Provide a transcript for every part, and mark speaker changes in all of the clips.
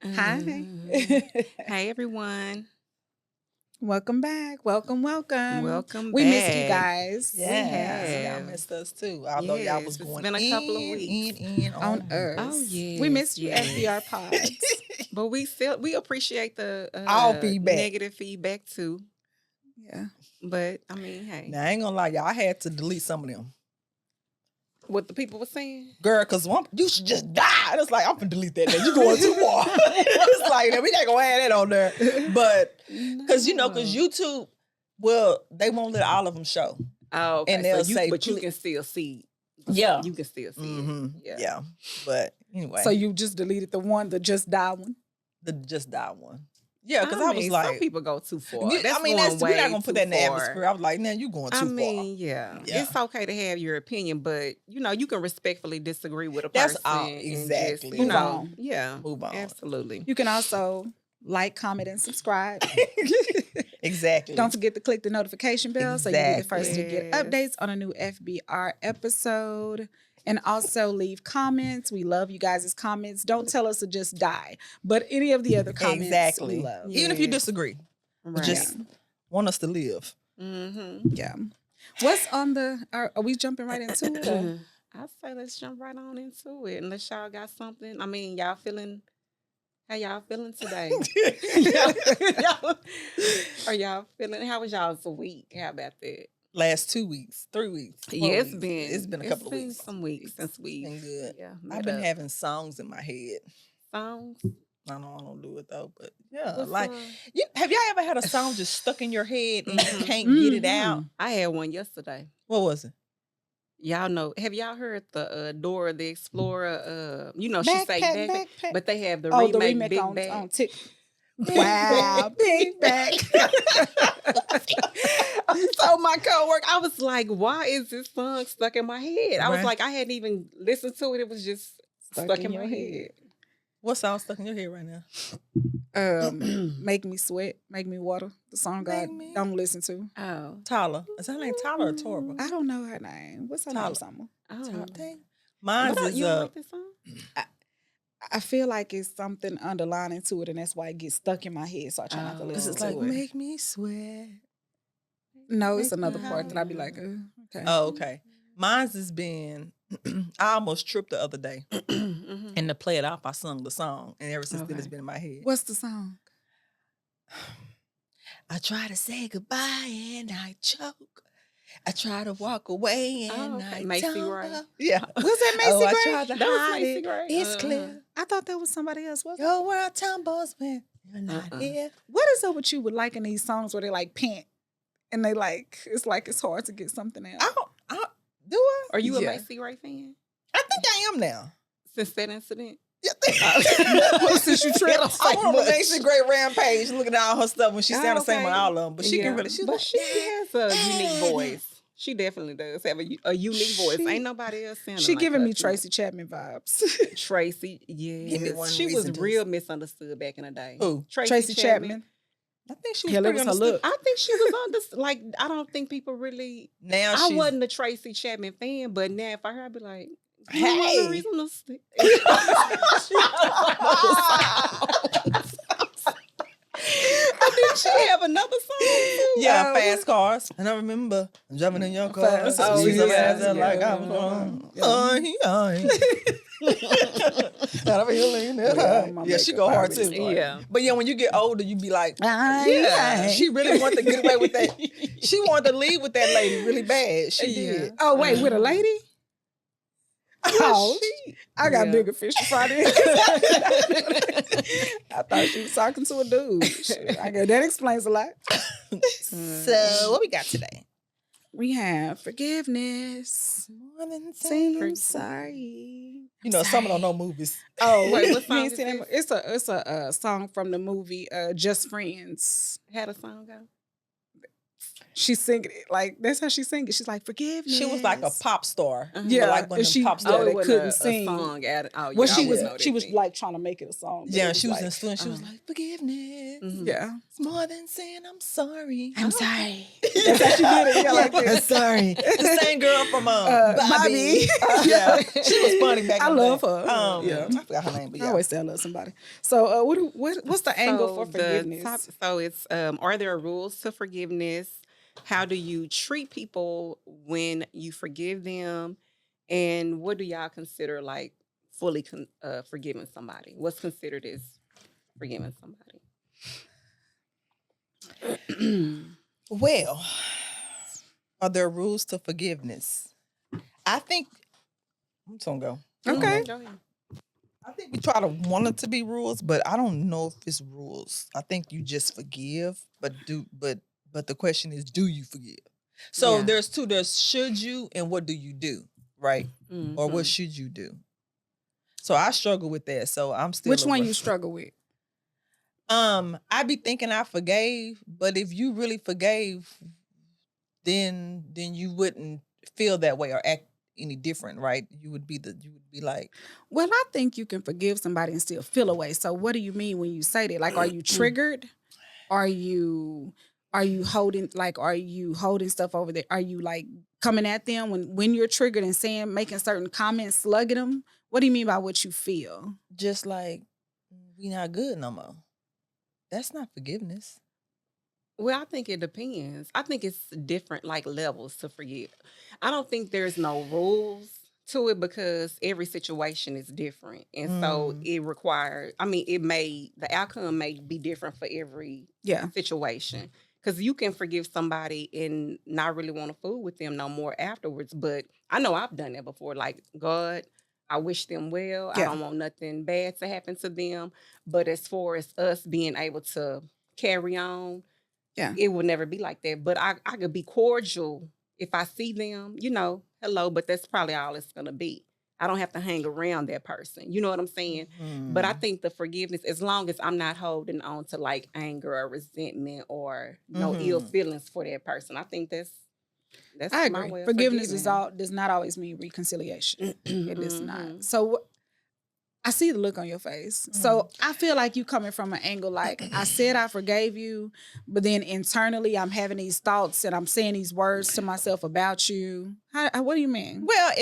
Speaker 1: Hi.
Speaker 2: Hi, everyone.
Speaker 1: Welcome back. Welcome.
Speaker 2: Welcome
Speaker 1: We missed you
Speaker 2: back.
Speaker 1: guys.
Speaker 3: Yes, y'all
Speaker 2: have.
Speaker 3: missed us too. Although y'all was
Speaker 2: Yes, it's
Speaker 3: going
Speaker 2: been a couple of weeks.
Speaker 3: in
Speaker 1: On
Speaker 3: on
Speaker 1: us.
Speaker 2: Oh,
Speaker 1: We
Speaker 2: yes,
Speaker 1: missed you,
Speaker 2: yes.
Speaker 1: FBR Pods.
Speaker 2: But we appreciate the
Speaker 3: all feedback.
Speaker 2: negative feedback too.
Speaker 1: Yeah.
Speaker 2: But I mean, hey,
Speaker 3: Now I ain't gonna lie, y'all, I had to delete some of them.
Speaker 2: what the people were saying.
Speaker 3: Girl, cause you should just die. It's like I'm gonna delete that. You going too far. It's like we ain't gonna add that on there. But cause cause YouTube, well, they won't let all of them show.
Speaker 2: Oh, okay.
Speaker 3: and they'll say,
Speaker 2: but you can still see.
Speaker 3: Yeah.
Speaker 2: You can still see
Speaker 3: Mhm.
Speaker 2: it.
Speaker 3: Yeah. But anyway.
Speaker 1: So you just deleted the just die one?
Speaker 3: the just die one. Yeah, because I was
Speaker 2: mean,
Speaker 3: like,
Speaker 2: some people go too far.
Speaker 3: we're not gonna put that in the atmosphere. I was like, now you going too
Speaker 2: I
Speaker 3: far.
Speaker 2: mean, yeah.
Speaker 3: Yeah.
Speaker 2: It's okay to have your opinion, but you can respectfully disagree with a
Speaker 3: That's
Speaker 2: person.
Speaker 3: all-
Speaker 2: and
Speaker 3: exactly.
Speaker 2: just,
Speaker 1: Move on.
Speaker 2: Yeah.
Speaker 3: Move on.
Speaker 2: Absolutely.
Speaker 1: You can also like, comment, and subscribe.
Speaker 3: Exactly.
Speaker 1: Don't forget to click the notification bell so you be the first to get
Speaker 2: Yes.
Speaker 1: updates on a new FBR episode. And also leave comments. We love you guys' comments. Don't tell us to just die, but any of the other comments
Speaker 3: Exactly.
Speaker 1: we love.
Speaker 3: Even if you
Speaker 2: Yes.
Speaker 3: disagree,
Speaker 2: Right.
Speaker 3: just want us to live.
Speaker 2: Mm-hmm.
Speaker 1: Yeah. What's on are we jumping right into it? or-
Speaker 2: I say let's jump right on into it. Unless y'all got something. I mean, how y'all feeling today? Are y'all feeling, how was y'all's week? How about that?
Speaker 3: Last 2 weeks, 3 weeks. 4
Speaker 2: Yeah,
Speaker 3: weeks. It's been a couple of weeks.
Speaker 2: Some weeks since we
Speaker 3: It's been good.
Speaker 2: Yeah,
Speaker 3: I've been having songs in my head.
Speaker 2: songs.
Speaker 3: I don't do it though, but yeah,
Speaker 2: What's
Speaker 3: like
Speaker 2: song?
Speaker 3: have y'all ever had a song just stuck in your head and you
Speaker 2: Mhm.
Speaker 3: can't get it out?
Speaker 2: I had one yesterday.
Speaker 3: What was it?
Speaker 2: Y'all know? Have y'all heard the Dora the Explorer? She say
Speaker 1: Backpack,
Speaker 2: backpack,
Speaker 1: backpack.
Speaker 2: but they have the
Speaker 1: Oh,
Speaker 2: remake,
Speaker 1: the remake
Speaker 2: Big
Speaker 1: on
Speaker 2: Bag.
Speaker 1: Tick. Wow, big back.
Speaker 2: So my coworker, I was like, "Why is this song stuck in my head?" I was
Speaker 3: Right.
Speaker 2: like, I hadn't even listened to it. It was just stuck in my head.
Speaker 3: What song stuck in your head right now?
Speaker 1: Make me sweat, make me water. The song I
Speaker 3: Make me-
Speaker 1: don't listen to.
Speaker 2: Oh,
Speaker 3: Tyler. Is her name Tyler or Torba?
Speaker 1: I don't know her name. What's her name?
Speaker 3: Tyler.
Speaker 1: Summer.
Speaker 2: oh.
Speaker 3: Mine's
Speaker 2: But
Speaker 3: is
Speaker 2: you don't like this song?
Speaker 1: I feel like it's something underlining to it, and that's why it gets stuck in my head. So I try not to
Speaker 2: Oh.
Speaker 3: This
Speaker 1: listen
Speaker 3: is
Speaker 1: to
Speaker 3: like
Speaker 1: it.
Speaker 3: make me sweat.
Speaker 1: No, it's
Speaker 3: Make
Speaker 1: another
Speaker 3: me
Speaker 1: part that I'd be
Speaker 3: high.
Speaker 1: like, okay.
Speaker 3: Oh, okay. Mine's has been I almost tripped the other day.
Speaker 2: Mhm.
Speaker 3: And to play it off, I sung the song. And ever since then it's
Speaker 2: Okay.
Speaker 3: been in my head.
Speaker 1: What's the song?
Speaker 3: I try to say goodbye and I choke. I try to walk away and
Speaker 2: Oh, okay.
Speaker 3: I
Speaker 2: Macy
Speaker 3: don't
Speaker 2: Gray.
Speaker 3: go. Yeah.
Speaker 1: Was that Macy
Speaker 3: Oh, I
Speaker 1: Gray?
Speaker 3: tried to
Speaker 2: That was
Speaker 3: hide
Speaker 2: Macy
Speaker 3: it.
Speaker 2: Gray.
Speaker 3: It's
Speaker 2: Uh-huh.
Speaker 3: clear.
Speaker 1: I thought that was somebody else. Was it?
Speaker 3: Your world tumbles when you're not here.
Speaker 1: What is up with you with liking these songs where they like pant and they like it's hard to get something out?
Speaker 3: Do I?
Speaker 2: Are you a
Speaker 1: Yeah.
Speaker 2: Macy Gray fan?
Speaker 3: I think I am now.
Speaker 2: Since that incident?
Speaker 3: Yeah.
Speaker 1: Since you tripped.
Speaker 3: I went on a Macy Gray rampage looking at all her stuff when she sounded the same on
Speaker 2: okay.
Speaker 3: all of them. But she can really, she's
Speaker 2: But
Speaker 3: like,
Speaker 2: she has a unique voice. She definitely does have a unique voice.
Speaker 1: She-
Speaker 2: Ain't nobody else sounding
Speaker 1: She
Speaker 2: like
Speaker 1: giving
Speaker 2: her
Speaker 1: me
Speaker 2: too.
Speaker 1: Tracy Chapman vibes.
Speaker 2: Tracy,
Speaker 3: Give me
Speaker 2: yes.
Speaker 3: one
Speaker 2: She was
Speaker 3: reason to-
Speaker 2: real misunderstood back in the day.
Speaker 3: Who?
Speaker 1: Tracy Chapman.
Speaker 3: I think she was
Speaker 1: Hell, it
Speaker 3: pretty
Speaker 1: was her
Speaker 3: understood.
Speaker 1: look.
Speaker 2: I think she was on this. Like, I don't think people really.
Speaker 3: Now
Speaker 2: I
Speaker 3: she's
Speaker 2: wasn't a Tracy Chapman fan, but now if I heard, I'd be like,
Speaker 3: Hey.
Speaker 2: "Hey, reason to stick." But did she have another song too?
Speaker 3: Yeah, fast cars. And I remember driving in your car.
Speaker 1: Fast-
Speaker 2: oh,
Speaker 3: She's
Speaker 2: yeah,
Speaker 3: yeah, like
Speaker 2: yeah.
Speaker 3: I was wrong.
Speaker 1: Yeah.
Speaker 3: Yeah, she go hard too.
Speaker 2: Yeah.
Speaker 3: But yeah, when you get older, you be like,
Speaker 1: Yeah.
Speaker 3: she really wanted to get away with that. She wanted to leave with that lady really bad. She did.
Speaker 1: Oh, wait, with a lady? Oh, I got
Speaker 2: Yeah.
Speaker 1: bigger fish to fry then. I thought she was talking to a dude. Shit, I guess that explains a lot.
Speaker 3: So what we got today?
Speaker 1: We have forgiveness.
Speaker 3: More than
Speaker 1: Saying I'm
Speaker 3: saying
Speaker 1: sorry.
Speaker 3: You know, some don't know movies.
Speaker 1: Oh,
Speaker 2: Wait, what
Speaker 1: you
Speaker 2: song
Speaker 1: ain't
Speaker 2: is
Speaker 1: seen that
Speaker 2: this?
Speaker 1: mo- It's a song from the movie Just Friends.
Speaker 2: Had a song go?
Speaker 1: She singing it like that's how she sing it. She's like forgiveness.
Speaker 3: She was like a pop star.
Speaker 1: Yeah,
Speaker 3: like one
Speaker 1: and
Speaker 3: of them pop
Speaker 1: oh,
Speaker 3: stars.
Speaker 1: it
Speaker 2: wasn't
Speaker 1: couldn't
Speaker 2: a
Speaker 1: sing.
Speaker 2: song at oh,
Speaker 1: Well,
Speaker 2: yeah,
Speaker 1: she
Speaker 2: I
Speaker 1: was
Speaker 2: wouldn't know
Speaker 1: she
Speaker 2: that
Speaker 1: was
Speaker 2: thing.
Speaker 1: like trying to make it a song. but it
Speaker 3: Yeah,
Speaker 1: was
Speaker 3: she was
Speaker 1: like,
Speaker 3: in student. She was like, forgiveness.
Speaker 1: yeah.
Speaker 3: It's more than saying I'm sorry.
Speaker 1: I'm sorry. That's how she did it. Yeah, like
Speaker 3: I'm
Speaker 1: this.
Speaker 3: sorry. The same girl from
Speaker 1: Bobby.
Speaker 3: Yeah, she was funny back.
Speaker 1: I
Speaker 3: in the
Speaker 1: love
Speaker 3: day.
Speaker 1: her. Yeah.
Speaker 3: I forgot her name, but
Speaker 1: I
Speaker 3: yeah.
Speaker 1: always say I love somebody. So, what's the angle for forgiveness?
Speaker 2: So it's are there rules to forgiveness? How do you treat people when you forgive them? And what do y'all consider like fully forgiving somebody? What's considered as forgiving somebody?
Speaker 3: Well, are there rules to forgiveness? I think I'm just gonna go.
Speaker 1: Okay.
Speaker 2: Go ahead.
Speaker 3: I think we try to want it to be rules, but I don't know if it's rules. I think you just forgive, but the question is, do you forgive? So
Speaker 2: Yeah.
Speaker 3: there's two. There's should you and what do you do, right? Or what
Speaker 2: Mhm.
Speaker 3: should you do? So I struggle with that. So I'm still.
Speaker 1: Which one you struggle with?
Speaker 3: I be thinking I forgave, but if you really forgave, then you wouldn't feel that way or act any different, right? You would be like,
Speaker 1: Well, I think you can forgive somebody and still feel away. So what do you mean when you say that? Like, are you triggered? Are you holding stuff over there? Are you like coming at them when you're triggered and making certain comments, slugging them? What do you mean by what you feel?
Speaker 3: just like we not good no more. That's not forgiveness.
Speaker 2: Well, I think it depends. I think it's different like levels to forgive. I don't think there's no rules to it because every situation is different. And so it requires, the outcome may be different for every situation. Because you can forgive somebody and not really want to fool with them no more afterwards. But I know I've done that before. Like, God, I wish them well. I don't want nothing bad to happen to them. But as far as us being able to carry on, it would never be like that. But I could be cordial if I see them, hello, but that's probably all it's going to be. I don't have to hang around that person. You know what I'm saying? But I think the forgiveness, as long as I'm not holding on to like anger or resentment or no ill feelings for that person, I think that's
Speaker 1: I
Speaker 2: my
Speaker 1: agree.
Speaker 2: way of
Speaker 1: Forgiveness
Speaker 2: forgiving.
Speaker 1: does not always mean reconciliation. It does not. So I see the look on your face. So I feel like you coming from an angle like, I said I forgave you, but then internally I'm having these thoughts and I'm saying these words to myself about you. What do you mean?
Speaker 3: Well,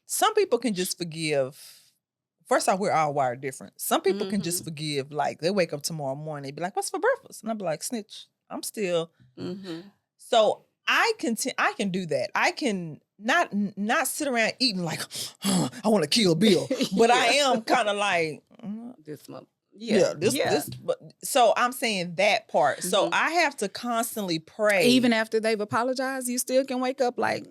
Speaker 3: some people can just forgive. First off, we're all wired different. Some people can just forgive, like they wake up tomorrow morning, they be like, what's for breakfast? And I'll be like, snitch, I'm still. So I can do that. I can not sit around eating like, I want to kill Bill. But I am kind of like,
Speaker 2: This month.
Speaker 3: This. But so I'm saying that part. So I have to constantly pray.
Speaker 1: Even after they've apologized, you still can wake up like,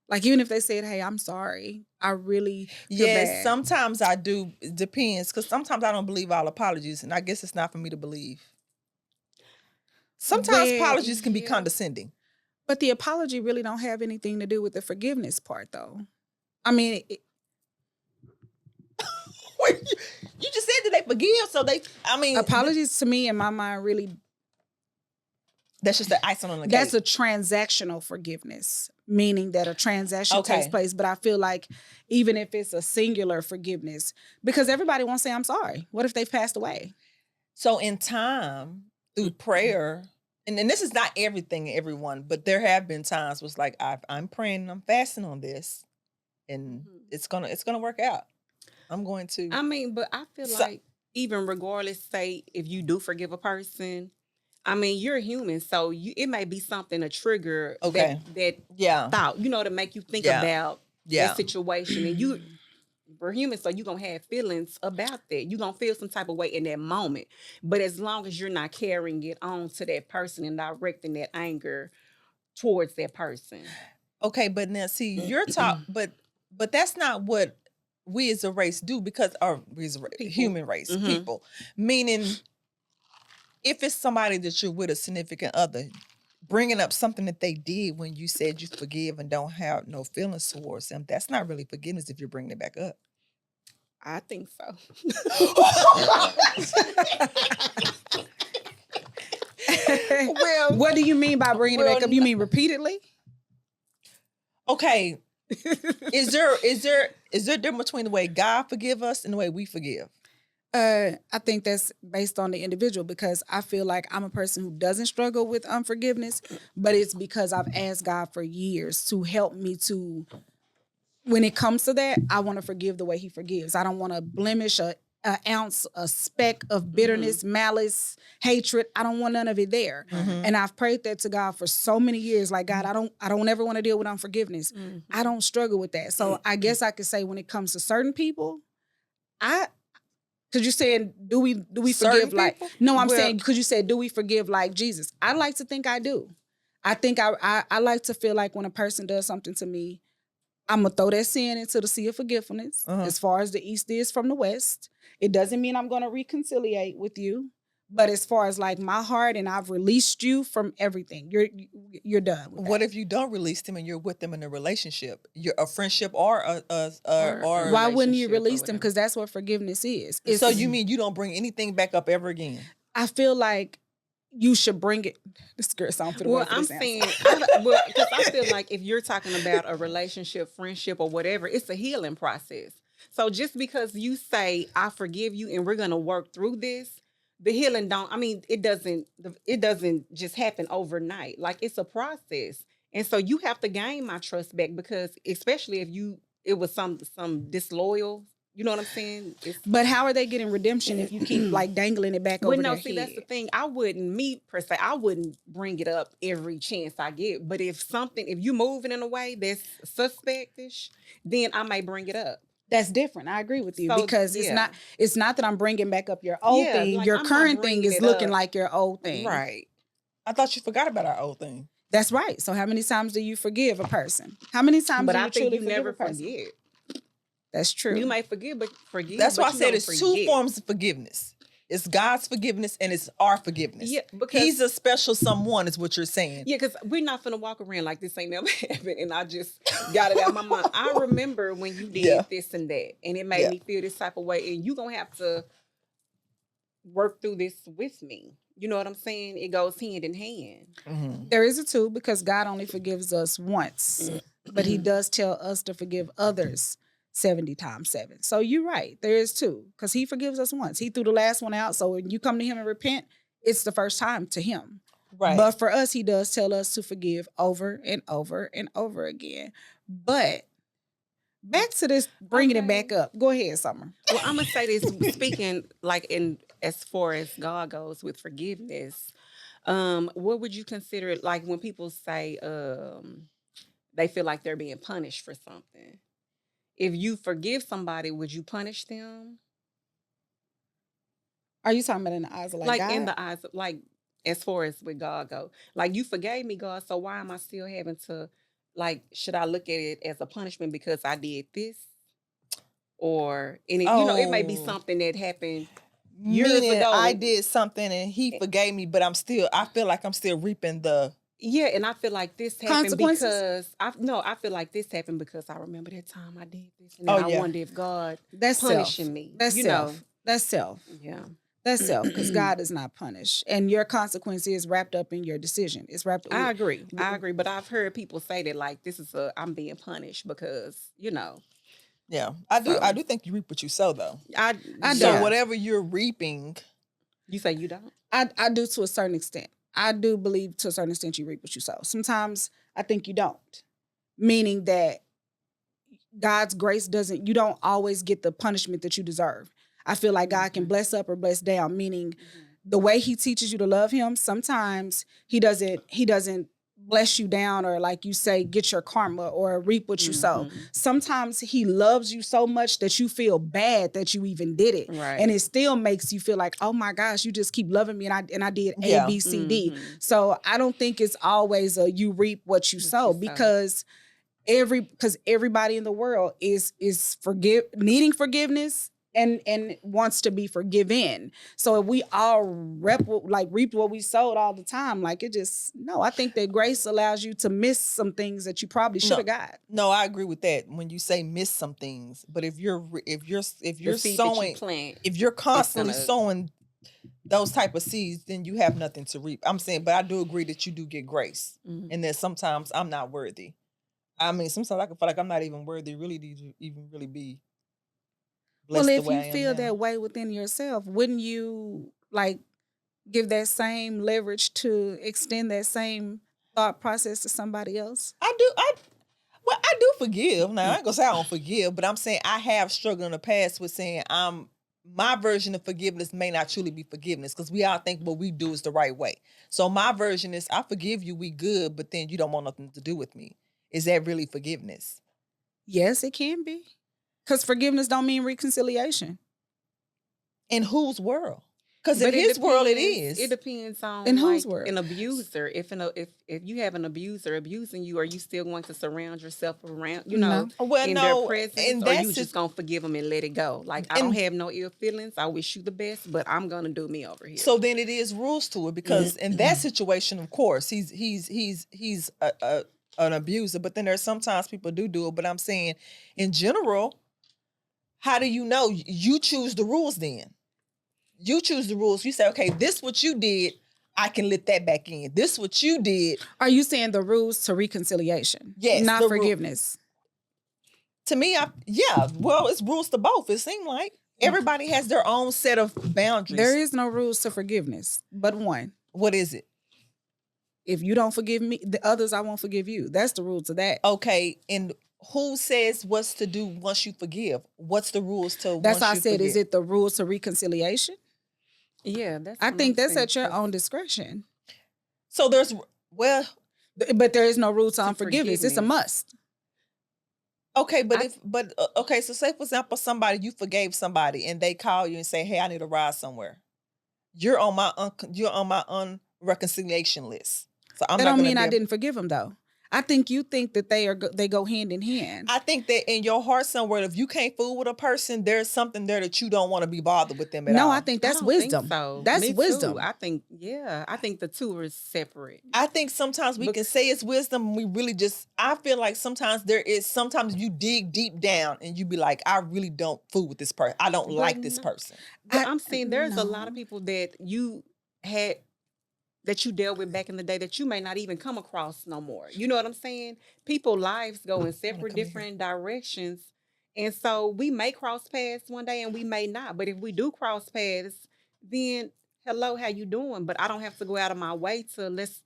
Speaker 1: like even if they said, hey, I'm sorry, I really feel bad.
Speaker 3: Sometimes I do. It depends, because sometimes I don't believe all apologies, and I guess it's not for me to believe. Sometimes apologies can be condescending.
Speaker 1: But the apology really don't have anything to do with the forgiveness part, though. I mean,
Speaker 3: Wait, you just said that they forgive, so
Speaker 1: apologies to me in my mind really.
Speaker 3: That's just the icing on the cake.
Speaker 1: That's a transactional forgiveness, meaning that a transaction takes place. But I feel like even if it's a singular forgiveness, because everybody won't say I'm sorry. What if they've passed away?
Speaker 3: So in time, through prayer, and this is not everything, everyone, but there have been times where it's like I'm praying and I'm fasting on this, and it's gonna work out. I'm going to.
Speaker 2: But I feel like even regardless, say if you do forgive a person, you're human, so it may be something to trigger that thought, to make you think about that situation, and we're human, so you're gonna have feelings about that. You're gonna feel some type of way in that moment. But as long as you're not carrying it on to that person and directing that anger towards that person.
Speaker 3: Okay, but now see, you're talking, but that's not what we as a race do, because we as a human race, people. Meaning, if it's somebody that you're with, a significant other, bringing up something that they did when you said you forgive and don't have no feelings towards them, that's not really forgiveness if you're bringing it back up.
Speaker 2: I think so.
Speaker 3: Well,
Speaker 1: What do you mean by bringing it back up? You mean repeatedly?
Speaker 3: Okay. Is there a difference between the way God forgive us and the way we forgive?
Speaker 1: I think that's based on the individual, because I feel like I'm a person who doesn't struggle with unforgiveness, but it's because I've asked God for years to help me to, when it comes to that, I want to forgive the way he forgives. I don't want to blemish an ounce, a speck of bitterness, malice, hatred. I don't want none of it there. And I've prayed that to God for so many years. Like, God, I don't ever want to deal with unforgiveness. I don't struggle with that. So I guess I could say when it comes to certain people, because you said, do we
Speaker 3: Certain
Speaker 1: forgive like?
Speaker 3: people?
Speaker 1: No, I'm
Speaker 3: Well-
Speaker 1: saying because you said, do we forgive like Jesus? I like to think I do. I think I like to feel like when a person does something to me, I'm gonna throw that sin into the sea of forgiveness. As far as the east is from the west, it doesn't mean I'm gonna reconciliate with you, but as far as like my heart, and I've released you from everything. You're done. With
Speaker 3: What
Speaker 1: that.
Speaker 3: if you don't release them and you're with them in a relationship, a friendship or
Speaker 2: Or
Speaker 1: Why wouldn't you
Speaker 2: relationship or
Speaker 1: release them?
Speaker 2: whatever.
Speaker 1: Because that's what forgiveness is.
Speaker 3: So you mean you don't bring anything back up ever again?
Speaker 1: I feel like you should bring it. This girl sound for the
Speaker 2: Well,
Speaker 1: wait for
Speaker 2: I'm
Speaker 1: this answer.
Speaker 2: saying, because I feel like if you're talking about a relationship, friendship, or whatever, it's a healing process. So just because you say, I forgive you and we're going to work through this, the healing it doesn't just happen overnight. Like, it's a process. And so you have to gain my trust back, because especially if it was some disloyal, you know what I'm saying?
Speaker 1: But how are they getting redemption if you keep like dangling it back over
Speaker 2: Well, no,
Speaker 1: their
Speaker 2: see,
Speaker 1: head?
Speaker 2: that's the thing. I wouldn't bring it up every chance I get. But if you moving in a way that's suspectish, then I may bring it up.
Speaker 1: That's different. I agree with you,
Speaker 2: So,
Speaker 1: because
Speaker 2: yeah.
Speaker 1: it's not that I'm bringing back up your old
Speaker 2: Yeah,
Speaker 1: thing.
Speaker 2: like,
Speaker 1: Your
Speaker 2: I'm not
Speaker 1: current thing
Speaker 2: bringing
Speaker 1: is
Speaker 2: it
Speaker 1: looking
Speaker 2: up.
Speaker 1: like your old thing.
Speaker 2: Right.
Speaker 3: I thought you forgot about our old thing.
Speaker 1: That's right. So how many times do you forgive a person? How many times
Speaker 2: But
Speaker 1: do
Speaker 2: I
Speaker 1: you
Speaker 2: think
Speaker 1: truly
Speaker 2: you
Speaker 1: forgive
Speaker 2: never
Speaker 1: a person?
Speaker 2: forget.
Speaker 1: That's true.
Speaker 2: You may forgive, but forgive.
Speaker 3: That's why I
Speaker 2: but you
Speaker 3: said
Speaker 2: don't
Speaker 3: it's two
Speaker 2: forget.
Speaker 3: forms of forgiveness. It's God's forgiveness and it's our forgiveness.
Speaker 2: Yeah, because
Speaker 3: he's a special someone, is what you're saying.
Speaker 2: Yeah, because we're not finna walk around like this ain't never happened, and I just got it out of my mind. I remember when you did this and that, and it made me feel this type of way, and you gonna have to work through this with me. You know what I'm saying? It goes hand in hand.
Speaker 1: There is a two, because God only forgives us once, but he does tell us to forgive others 70 times 7. So you're right. There is two, because he forgives us once. He threw the last one out. So when you come to him and repent, it's the first time to him.
Speaker 3: Right.
Speaker 1: But for us, he does tell us to forgive over and over and over again. But back to this, bringing it back up. Go ahead, Summer.
Speaker 2: Well, I'm gonna say this, speaking like in as far as God goes with forgiveness. What would you consider it like when people say they feel like they're being punished for something? If you forgive somebody, would you punish them?
Speaker 1: Are you talking about in the eyes of
Speaker 2: Like
Speaker 1: God?
Speaker 2: in the eyes of, like, as far as with God go, like, you forgave me, God, so why am I still having to, like, should I look at it as a punishment because I did this? Or, and it, it may be something that happened years
Speaker 3: Meaning
Speaker 2: ago.
Speaker 3: I did something and he forgave me, but I feel like I'm still reaping the...
Speaker 2: Yeah, and I feel like this happened
Speaker 1: Consequences?
Speaker 2: because I feel like this happened because I remember that time I did this, and then I wonder if God
Speaker 1: That's
Speaker 2: punishing
Speaker 1: self.
Speaker 2: me.
Speaker 1: That's self. That's self.
Speaker 2: Yeah.
Speaker 1: That's self, because God does not punish, and your consequence is wrapped up in your decision. It's wrapped.
Speaker 2: I agree, but I've heard people say that like I'm being punished because
Speaker 3: Yeah, I do think you reap what you sow, though.
Speaker 2: I
Speaker 3: So
Speaker 2: do.
Speaker 3: whatever you're reaping,
Speaker 2: You say you don't?
Speaker 1: I do to a certain extent. I do believe to a certain extent you reap what you sow. Sometimes I think you don't, meaning that God's grace you don't always get the punishment that you deserve. I feel like God can bless up or bless down, meaning the way he teaches you to love him, sometimes he doesn't bless you down, or like you say, get your karma or reap what you sow. Sometimes he loves you so much that you feel bad that you even did it.
Speaker 2: Right.
Speaker 1: And it still makes you feel like, oh my gosh, you just keep loving me, and I did A, B, C, D. So I don't think it's always a you reap what you sow, because everybody in the world is needing forgiveness and wants to be forgiven. So if we all reaped what we sowed all the time, like I think that grace allows you to miss some things that you probably should have got.
Speaker 3: No, I agree with that. When you say miss some things, but if you're
Speaker 2: The seed that you
Speaker 3: sowing,
Speaker 2: plant,
Speaker 3: if you're constantly sowing those type of seeds, then you have nothing to reap. I'm saying, but I do agree that you do get grace, and that sometimes I'm not worthy. I mean, sometimes I can feel like I'm not even worthy, really, to even really be blessed
Speaker 1: Well,
Speaker 3: the
Speaker 1: if
Speaker 3: way
Speaker 1: you
Speaker 3: I am
Speaker 1: feel
Speaker 3: now.
Speaker 1: that way within yourself, wouldn't you like give that same leverage to extend that same thought process to somebody else?
Speaker 3: I do forgive. Now I ain't gonna say I don't forgive, but I'm saying I have struggled in the past with saying my version of forgiveness may not truly be forgiveness because we all think what we do is the right way. So my version is I forgive you, we good, but then you don't want nothing to do with me. Is that really forgiveness?
Speaker 1: Yes, it can be. Because forgiveness don't mean reconciliation.
Speaker 3: In whose world? Because in
Speaker 2: But
Speaker 3: his world it is.
Speaker 2: It depends on
Speaker 1: In
Speaker 2: like
Speaker 1: whose world?
Speaker 2: an abuser. If you have an abuser abusing you, are you still going to surround yourself around
Speaker 1: No.
Speaker 3: Well,
Speaker 2: in their
Speaker 3: no,
Speaker 2: presence,
Speaker 3: and
Speaker 2: or
Speaker 3: that's
Speaker 2: you just gonna forgive them and let it go? Like I don't have no ill feelings. I wish you the best, but I'm gonna do me over here.
Speaker 3: so then it is rules to it because in that situation, of course, he's an abuser. But then there's sometimes people do it. But I'm saying, in general, how do you know? You choose the rules. Then you choose the rules. You say, okay, this what you did. I can let that back in. This what you did.
Speaker 1: Are you saying the rules to reconciliation?
Speaker 3: Yes,
Speaker 1: Not forgiveness.
Speaker 3: To me, well, it's rules to both. It seems like everybody has their own set of boundaries.
Speaker 1: There is no rules to forgiveness, but one.
Speaker 3: What is it?
Speaker 1: If you don't forgive me, the others I won't forgive you. That's the rule to that.
Speaker 3: Okay, and who says what's to do once you forgive? What's the rules to
Speaker 1: That's
Speaker 3: once
Speaker 1: why I
Speaker 3: you
Speaker 1: said,
Speaker 3: forgive?
Speaker 1: is it the rules to reconciliation?
Speaker 2: Yeah, that's.
Speaker 1: I
Speaker 2: what
Speaker 1: think
Speaker 2: I'm
Speaker 1: that's
Speaker 2: saying,
Speaker 1: at your
Speaker 2: 'cause
Speaker 1: own discretion.
Speaker 3: So there's
Speaker 1: But there is no rule to
Speaker 2: To
Speaker 1: unforgiveness. It's a
Speaker 2: forgiveness.
Speaker 1: must.
Speaker 3: okay, but okay, so say for example you forgave somebody and they call you and say, "Hey, I need a ride somewhere." You're on my unreconciliation list. So I'm
Speaker 1: That
Speaker 3: not
Speaker 1: don't
Speaker 3: going
Speaker 1: mean
Speaker 3: to
Speaker 1: I
Speaker 3: be
Speaker 1: didn't forgive him though. I think you think that they go hand in hand.
Speaker 3: I think that in your heart somewhere, if you can't fool with a person, there's something there that you don't want to be bothered with them at all.
Speaker 1: No, I think
Speaker 2: I
Speaker 1: that's
Speaker 2: don't think
Speaker 1: wisdom.
Speaker 2: so.
Speaker 1: That's
Speaker 2: Me
Speaker 1: wisdom.
Speaker 2: too. I think the two are separate.
Speaker 3: I think sometimes we can say it's wisdom. We really I feel like sometimes sometimes you dig deep down and you be like, I really don't fool with this person. I don't like this person.
Speaker 2: But I'm saying there's a lot of
Speaker 1: No.
Speaker 2: people that you had that you dealt with back in the day that you may not even come across no more. You know what I'm saying? People lives go in separate
Speaker 3: come in
Speaker 2: different directions. And so we may cross paths one day and we may not. But if we do cross paths, then hello, how you doing? But I don't have to go out of my way to let's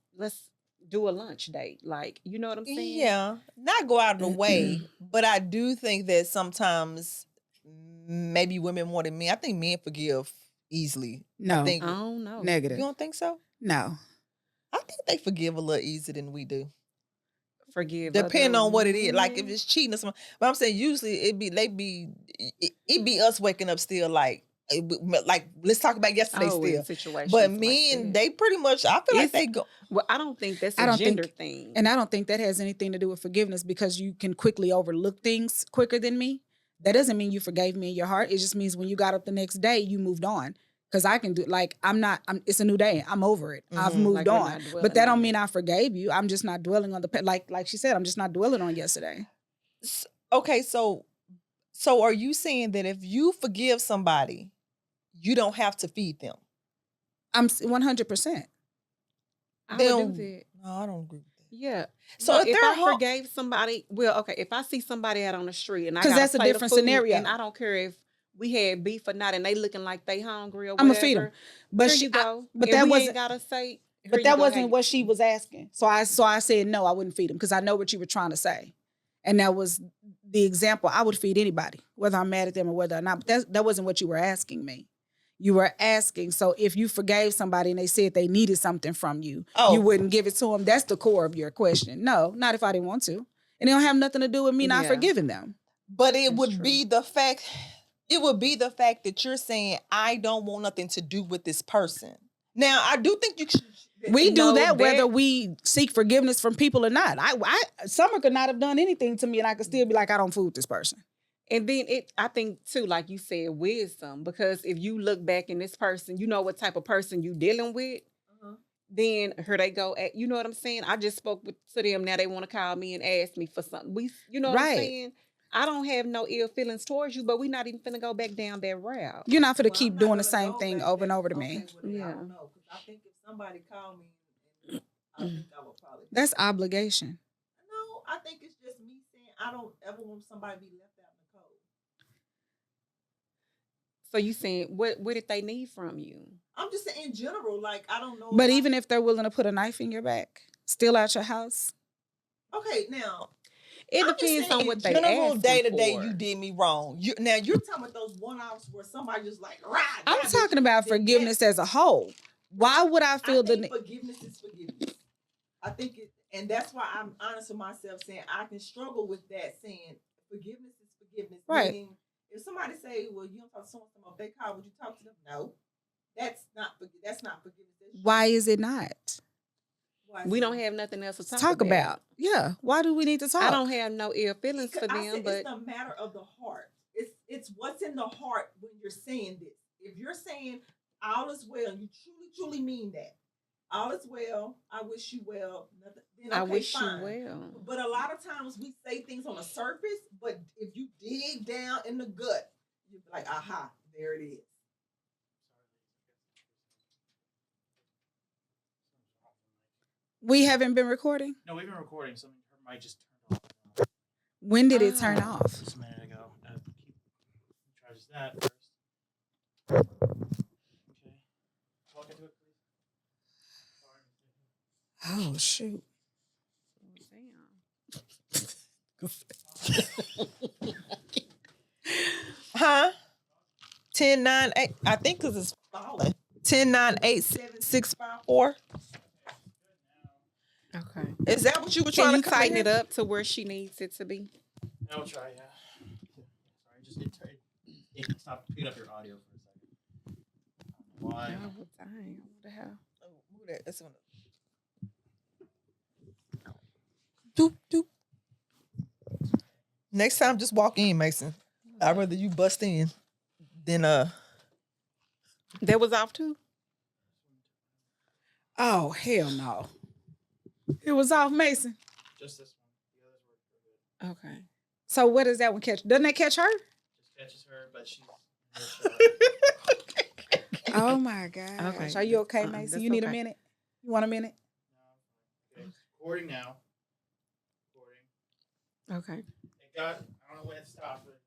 Speaker 2: do a lunch date. Like, you know what I'm saying?
Speaker 3: Yeah, not go out of the way, but I do think that sometimes maybe women more than men. I think men forgive easily.
Speaker 1: No.
Speaker 3: I think
Speaker 2: I don't know.
Speaker 3: you
Speaker 1: Negative.
Speaker 3: don't think so?
Speaker 1: No.
Speaker 3: I think they forgive a little easier than we do.
Speaker 2: Forgive.
Speaker 3: Depending
Speaker 2: other
Speaker 3: on what it is, like if
Speaker 2: women.
Speaker 3: it's cheating or something. But I'm saying usually it be us waking up still like let's talk about yesterday
Speaker 2: Oh, in
Speaker 3: still.
Speaker 2: situations
Speaker 3: But
Speaker 2: like
Speaker 3: men,
Speaker 2: that.
Speaker 3: they pretty much I feel like
Speaker 2: It's
Speaker 3: they go.
Speaker 2: well, I don't think that's
Speaker 1: I
Speaker 2: a
Speaker 1: don't
Speaker 2: gender
Speaker 1: think-
Speaker 2: thing.
Speaker 1: And I don't think that has anything to do with forgiveness because you can quickly overlook things quicker than me. That doesn't mean you forgave me in your heart. It just means when you got up the next day, you moved on. Because I can do it's a new day. I'm over it. I've moved
Speaker 2: Like, we're
Speaker 1: on.
Speaker 2: not dwelling
Speaker 1: But that
Speaker 2: on
Speaker 1: don't
Speaker 2: it.
Speaker 1: mean I forgave you. I'm just not dwelling on like she said, I'm just not dwelling on yesterday.
Speaker 3: Okay, so are you saying that if you forgive somebody, you don't have to feed them?
Speaker 1: I'm 100%.
Speaker 2: I
Speaker 3: Then-
Speaker 2: would do that.
Speaker 3: No, I don't agree with that.
Speaker 2: Yeah.
Speaker 3: So
Speaker 2: So
Speaker 3: if
Speaker 2: if
Speaker 3: they're
Speaker 2: I forgave somebody, well, okay, if I see somebody out on the street and I
Speaker 1: 'Cause
Speaker 2: got
Speaker 1: that's a
Speaker 2: plate of
Speaker 1: different
Speaker 2: food,
Speaker 1: scenario.
Speaker 2: and I don't care if we had beef or not, and they looking like they hungry or
Speaker 1: I'ma
Speaker 2: whatever.
Speaker 1: feed 'em. But
Speaker 2: here
Speaker 1: she-
Speaker 2: you go.
Speaker 1: but
Speaker 2: And
Speaker 1: that
Speaker 2: we
Speaker 1: wasn't-
Speaker 2: ain't gotta say. here
Speaker 1: But
Speaker 2: you
Speaker 1: that
Speaker 2: go,
Speaker 1: wasn't
Speaker 2: hey,
Speaker 1: what she was asking. So I said no, I wouldn't feed him because I know what you were trying to say. And that was the example. I would feed anybody, whether I'm mad at them or whether or not. But that wasn't what you were asking me. You were asking, so if you forgave somebody and they said they needed something from you, you wouldn't give it to them. That's the core of your question. No, not if I didn't want to. And it don't have nothing to do with me not
Speaker 2: Yeah.
Speaker 1: forgiving them.
Speaker 3: But it
Speaker 2: That's
Speaker 3: would
Speaker 2: true.
Speaker 3: be the fact. It would be the fact that you're saying I don't want nothing to do with this person. Now I do think you should.
Speaker 1: We do
Speaker 2: No,
Speaker 1: that whether
Speaker 2: that-
Speaker 1: we seek forgiveness from people or not. Summer could not have done anything to me and I could still be like, I don't fool with this person.
Speaker 2: And then I think too, like you said, wisdom. Because if you look back in this person, you know what type of person you dealing with. Then here they go. You know what I'm saying? I just spoke to them. Now they want to call me and ask me for something. You know what I'm
Speaker 1: Right.
Speaker 2: saying? I don't have no ill feelings towards you, but we're not even finna go back down that route.
Speaker 1: You're not finna
Speaker 3: Well,
Speaker 1: keep
Speaker 3: I'm not
Speaker 1: doing the
Speaker 3: gonna
Speaker 1: same
Speaker 3: go
Speaker 1: thing
Speaker 3: back
Speaker 1: over and
Speaker 3: that-
Speaker 1: over to
Speaker 3: okay,
Speaker 1: me.
Speaker 3: well, then I
Speaker 2: Yeah.
Speaker 3: don't know, because I think if somebody called me, and I think I would probably.
Speaker 1: That's obligation.
Speaker 3: No, I think it's just me saying I don't ever want somebody to be left out in the cold.
Speaker 2: So you saying what did they need from you?
Speaker 3: I'm just saying in general, like I don't know.
Speaker 1: But even if they're willing to put a knife in your back, still at your house.
Speaker 3: Okay, now
Speaker 2: It
Speaker 3: I'm just
Speaker 2: depends
Speaker 3: saying,
Speaker 2: on what
Speaker 3: in
Speaker 2: they
Speaker 3: general,
Speaker 2: asking
Speaker 3: day to day,
Speaker 2: for.
Speaker 3: you did me wrong. Now you're talking about those one-offs where somebody just like, right?
Speaker 1: I'm talking about forgiveness as a whole. Why would I feel
Speaker 3: I think forgiveness is forgiveness. I think it, and that's why I'm honest with myself, saying I can struggle with that. Saying forgiveness is forgiveness.
Speaker 1: Right.
Speaker 3: Meaning, if somebody say, "Well, you don't talk to someone," if they call, would you talk to them? No, that's not forgiveness.
Speaker 1: Why is it not?
Speaker 2: We don't have nothing else to
Speaker 1: Talk about. Yeah. Why do we need to talk?
Speaker 2: I don't have no ill feelings for
Speaker 3: I
Speaker 2: them,
Speaker 3: said
Speaker 2: but
Speaker 3: it's the matter of the heart. It's what's in the heart when you're saying this. If you're saying all is well, you truly mean that. All is well. I wish you well. Nothing, then okay,
Speaker 2: I wish
Speaker 3: fine.
Speaker 2: you well.
Speaker 3: But a lot of times we say things on the surface, but if you dig down in the gut, you'll be like, aha, there it is.
Speaker 1: We haven't been recording?
Speaker 4: No, we've been recording. Something her mic just turned off.
Speaker 1: When did it turn off?
Speaker 4: Just a minute ago. Try just that first. Okay. Talk into it, please.
Speaker 1: Oh, shoot.
Speaker 3: Huh? 10, 9, 8. I think because it's falling. 10, 9, 8, 7, 6, 5, 4.
Speaker 2: Okay.
Speaker 3: Is that what you were
Speaker 2: Can
Speaker 3: trying
Speaker 2: you
Speaker 3: to
Speaker 2: tighten it up to where she needs it to be?
Speaker 4: I'll try, yeah. Sorry, just it stopped picking up your audio for a second. Why?
Speaker 2: Oh, dang. What the hell?
Speaker 3: Oh, move that. That's one. Doop, doop. Next time, just walk in, Mason. I'd rather you bust in than
Speaker 2: That was off too?
Speaker 1: Oh, hell no. It was off, Mason.
Speaker 4: Just this one. The others were good.
Speaker 2: Okay.
Speaker 1: So what does that one catch? Doesn't that catch her?
Speaker 4: Just catches her, but she's.
Speaker 1: Oh my God.
Speaker 2: Okay.
Speaker 1: Are you okay,
Speaker 2: Uh-uh,
Speaker 1: Mason?
Speaker 2: that's
Speaker 1: You need a
Speaker 2: okay.
Speaker 1: minute? You want a minute?
Speaker 4: Okay, it's recording now. Recording.
Speaker 2: Okay.
Speaker 4: It got. I don't know when it stopped, but it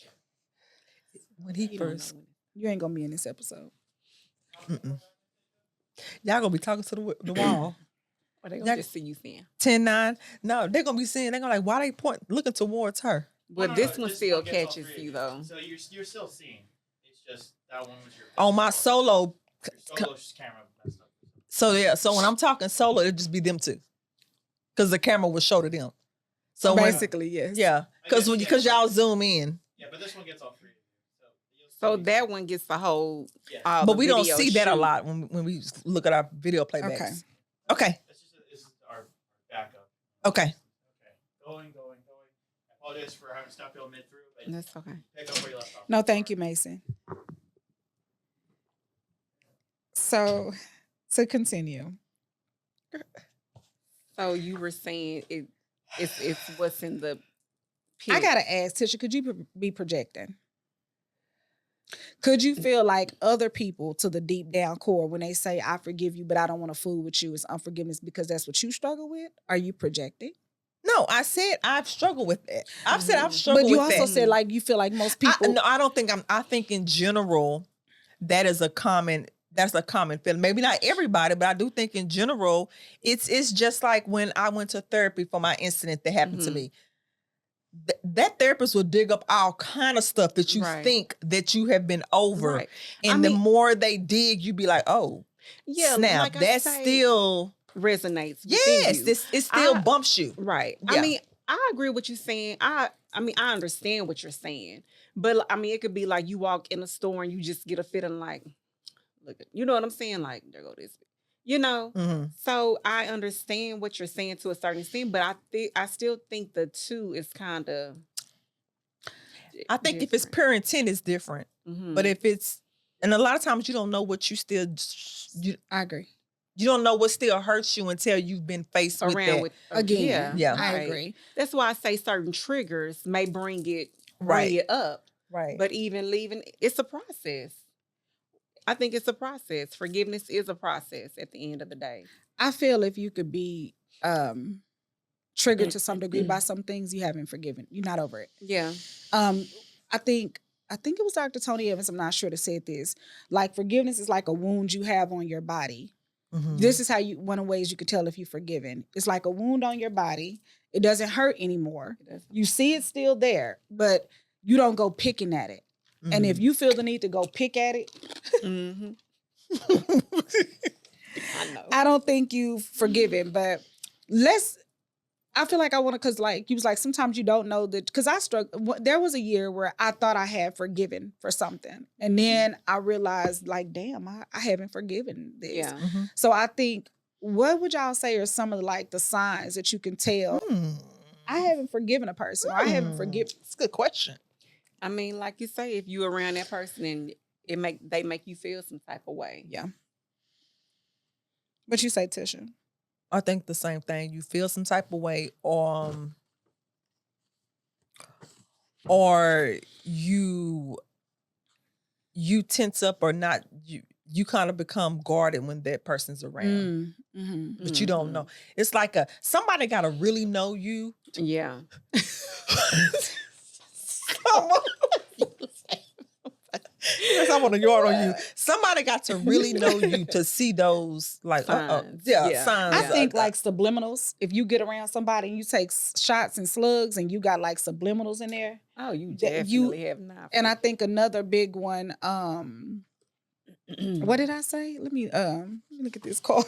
Speaker 4: got.
Speaker 3: when he
Speaker 2: You don't
Speaker 3: first.
Speaker 2: know.
Speaker 1: You ain't gonna be in this episode.
Speaker 3: Mm-mm. Y'all gonna be talking to the wall.
Speaker 2: Or they gonna just see you saying.
Speaker 3: 10, 9. No, they're gonna be saying, they're gonna like, why they looking towards her?
Speaker 2: But
Speaker 4: No,
Speaker 2: this
Speaker 4: no,
Speaker 2: one
Speaker 4: this
Speaker 2: still
Speaker 4: one gets all
Speaker 2: catches
Speaker 4: three of
Speaker 2: you though.
Speaker 4: So you're still seeing. It's just that one was your.
Speaker 3: On my solo.
Speaker 4: Your solo camera messed up.
Speaker 3: So yeah, so when I'm talking solo, it'll just be them two. Because the camera will show to them. So
Speaker 1: Basically, yes.
Speaker 3: yeah. Because y'all zoom in.
Speaker 4: Yeah, but this one gets all three of you.
Speaker 2: So that one gets the whole.
Speaker 4: Yeah.
Speaker 2: all
Speaker 3: But
Speaker 2: the
Speaker 3: we don't
Speaker 2: video
Speaker 3: see that a
Speaker 2: shoot.
Speaker 3: lot when we look at our video playbacks. Okay.
Speaker 4: This is our backup.
Speaker 3: Okay.
Speaker 4: Okay. Going. I apologize for having to stop you mid through, but
Speaker 2: That's okay.
Speaker 4: pick up where you left off.
Speaker 1: No, thank you, Mason. So, to continue.
Speaker 2: So you were saying it's what's in the. Pit.
Speaker 1: I gotta ask, Tisha, could you be projecting? Could you feel like other people to the deep down core when they say, I forgive you, but I don't want to fool with you, it's unforgiveness because that's what you struggle with? Are you projecting?
Speaker 3: No, I said I've struggled with that. I've said I've struggled
Speaker 1: But you
Speaker 3: with
Speaker 1: also
Speaker 3: that.
Speaker 1: said like you feel like most people.
Speaker 3: I don't think I think in general that's a common feeling. Maybe not everybody, but I do think in general it's just like when I went to therapy for my incident that happened to me. That therapist will dig up all kind of stuff that you think that you have been over.
Speaker 2: Right.
Speaker 3: And the more they dig, you be like, oh,
Speaker 2: yeah,
Speaker 3: snap.
Speaker 2: like
Speaker 3: That's still
Speaker 2: resonates.
Speaker 3: Yes,
Speaker 2: you.
Speaker 3: it still bumps you.
Speaker 2: Right.
Speaker 3: Yeah.
Speaker 2: I mean, I agree with what you're saying. I mean, I understand what you're saying. But I mean, it could be like you walk in a store and you just get a feeling like, look, you know what I'm saying? Like, there go this. You know?
Speaker 3: Mm-hmm.
Speaker 2: So I understand what you're saying to a certain extent, but I still think the two is kind of
Speaker 3: I think if it's pure intent, it's different.
Speaker 2: Mm-hmm.
Speaker 3: But if it's, and a lot of times you don't know what I agree. You don't know what still hurts you until you've been faced with
Speaker 2: Around
Speaker 3: that.
Speaker 2: with
Speaker 1: Again.
Speaker 3: Yeah.
Speaker 1: I
Speaker 2: right.
Speaker 1: agree.
Speaker 2: That's why I say certain triggers may bring it
Speaker 3: Right.
Speaker 2: up.
Speaker 3: Right.
Speaker 2: But even leaving, it's a process. I think it's a process. Forgiveness is a process at the end of the day.
Speaker 1: I feel if you could be triggered to some degree by some things, you haven't forgiven. You're not over it.
Speaker 2: Yeah.
Speaker 1: I think it was Dr. Tony Evans, I'm not sure, that said this. Like, forgiveness is like a wound you have on your body. This is how one of the ways you could tell if you're forgiven. It's like a wound on your body. It doesn't hurt anymore. You see it's still there, but you don't go picking at it. And if you feel the need to go pick at it,
Speaker 2: I know.
Speaker 1: I don't think you've forgiven. But I feel like I want to, because like you was like, sometimes you don't know that, because I struggled. There was a year where I thought I had forgiven for something. And then I realized, like, damn, I haven't forgiven this.
Speaker 2: Yeah.
Speaker 1: So I think, what would y'all say are some of like the signs that you can tell I haven't forgiven a person, or I haven't forgiven?
Speaker 3: It's a good question.
Speaker 2: I mean, like you say, if you around that person and they make you feel some type of way.
Speaker 1: Yeah. What you say, Tisha?
Speaker 3: I think the same thing. You feel some type of way, or you tense up, or not. You kind of become guarded when that person's around, but you don't know. It's like somebody got to really know you.
Speaker 2: Yeah.
Speaker 3: Yes, I want to yard on you. Somebody got to really know you to see those like
Speaker 2: Signs.
Speaker 3: signs.
Speaker 1: I think like subliminals. If you get around somebody and you take shots and slugs and you got like subliminals in there.
Speaker 2: Oh, you
Speaker 1: that
Speaker 2: definitely have not.
Speaker 1: And I think another big one, what did I say? Let me look at this card.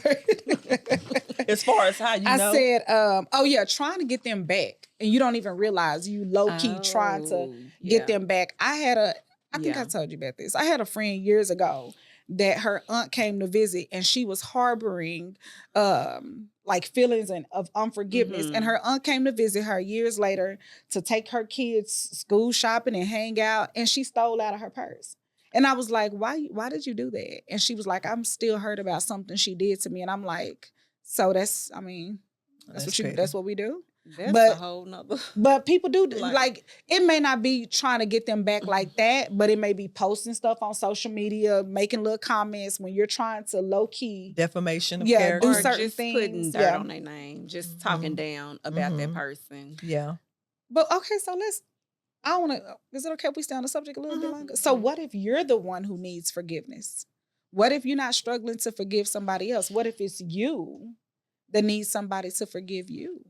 Speaker 3: As far as how you know.
Speaker 1: I said, trying to get them back. And you don't even realize you low-key trying to get them back. I think I told you about this. I had a friend years ago that her aunt came to visit, and she was harboring like feelings of unforgiveness. And her aunt came to visit her years later to take her kids school shopping and hang out, and she stole out of her purse. And I was like, why did you do that? And she was like, I'm still hurt about something she did to me. And I'm like, so that's what we do.
Speaker 2: That's a whole nother.
Speaker 1: But people do like it may not be trying to get them back like that, but it may be posting stuff on social media, making little comments when you're trying to low key
Speaker 3: defamation of character,
Speaker 1: do
Speaker 2: or
Speaker 1: certain
Speaker 2: just
Speaker 1: things,
Speaker 2: putting dirt on their name, just talking down about that person.
Speaker 3: Yeah.
Speaker 1: But okay, so is it okay if we stay on the subject a little bit longer? So what if you're the one who needs forgiveness? What if you're not struggling to forgive somebody else? What if it's you that needs somebody to forgive you?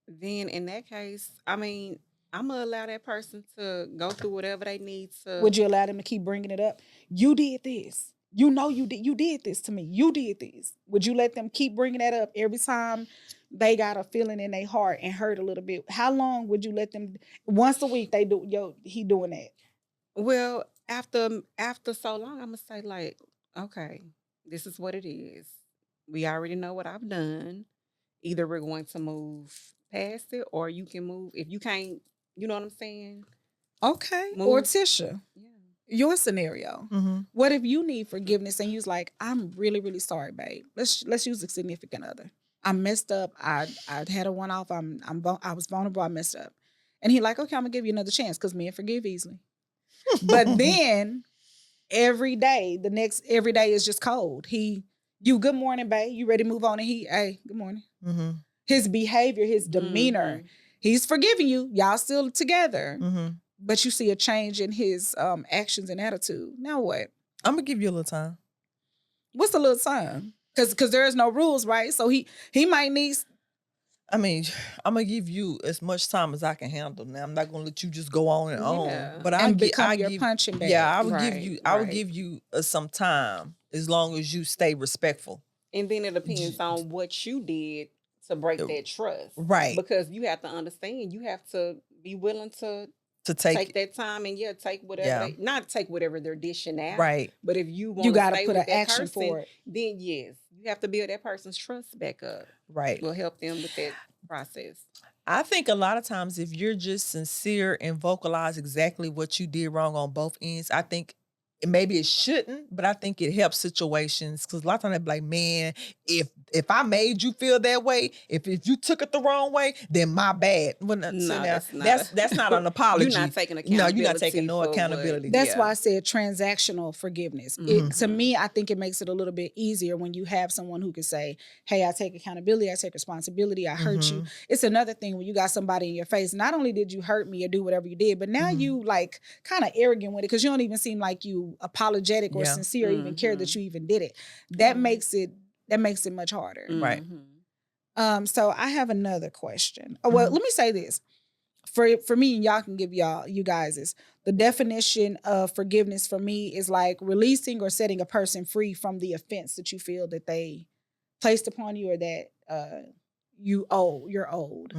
Speaker 2: Then in that case, I mean, I'm gonna allow that person to go through whatever they need to.
Speaker 1: Would you allow them to keep bringing it up? You did this. You know you did this to me. You did this. Would you let them keep bringing that up every time they got a feeling in their heart and hurt a little bit? How long would you let them? Once a week they do. He doing that.
Speaker 2: Well, after so long, I'm gonna say like, okay, this is what it is. We already know what I've done. Either we're going to move past it, or you can move. If you can't, you know what I'm saying?
Speaker 1: Okay.
Speaker 2: Move.
Speaker 1: Or Tisha,
Speaker 2: Yeah.
Speaker 1: your scenario. What if you need forgiveness and you's like, I'm really, really sorry, babe. Let's use a significant other. I messed up. I had a one-off. I was vulnerable. I messed up. And he like, okay, I'm gonna give you another chance because men forgive easily. But then every day is just cold. You good morning, babe. You ready to move on? And hey, good morning. His behavior, his demeanor, he's forgiving you. Y'all still together. But you see a change in his actions and attitude. Now what?
Speaker 3: I'm gonna give you a little time.
Speaker 1: What's a little time? Because there is no rules, right? So he might need.
Speaker 3: I mean, I'm gonna give you as much time as I can handle. Now, I'm not gonna let you just go on and on. But I
Speaker 1: become your
Speaker 3: give
Speaker 1: punching bag.
Speaker 3: Yeah, I would give you. I would give you some time as long as you stay respectful.
Speaker 2: And then it depends on what you did to break that trust,
Speaker 3: right?
Speaker 2: Because you have to understand, you have to be willing to take that time and take whatever not take whatever they're dishing out,
Speaker 3: right?
Speaker 2: But if you want,
Speaker 1: you got to put an action
Speaker 2: person,
Speaker 1: for it.
Speaker 2: Then yes, you have to build that person's trust back up.
Speaker 3: Right,
Speaker 2: will help them with that process.
Speaker 3: I think a lot of times if you're just sincere and vocalize exactly what you did wrong on both ends, I think maybe it shouldn't, but I think it helps situations because a lot of times they be like, man, if I made you feel that way, if you took it the wrong way, then my bad. Well,
Speaker 2: No,
Speaker 3: that's not an apology.
Speaker 2: You're not taking
Speaker 3: No,
Speaker 2: accountability.
Speaker 3: you're not taking no
Speaker 2: for
Speaker 3: accountability.
Speaker 1: That's why I said transactional forgiveness.
Speaker 3: Mhm.
Speaker 1: To me, I think it makes it a little bit easier when you have someone who can say, hey, I take accountability, I take responsibility, I hurt you. It's another thing when you got somebody in your face. Not only did you hurt me or do whatever you did, but now you like kind of arrogant with it because you don't even seem like you apologetic or sincere or even care that you even did it. That makes it much harder.
Speaker 3: Right.
Speaker 1: So I have another question. Oh, well, let me say this. For me, and y'all can give you guys is the definition of forgiveness for me is like releasing or setting a person free from the offense that you feel that they placed upon you or that you're owed.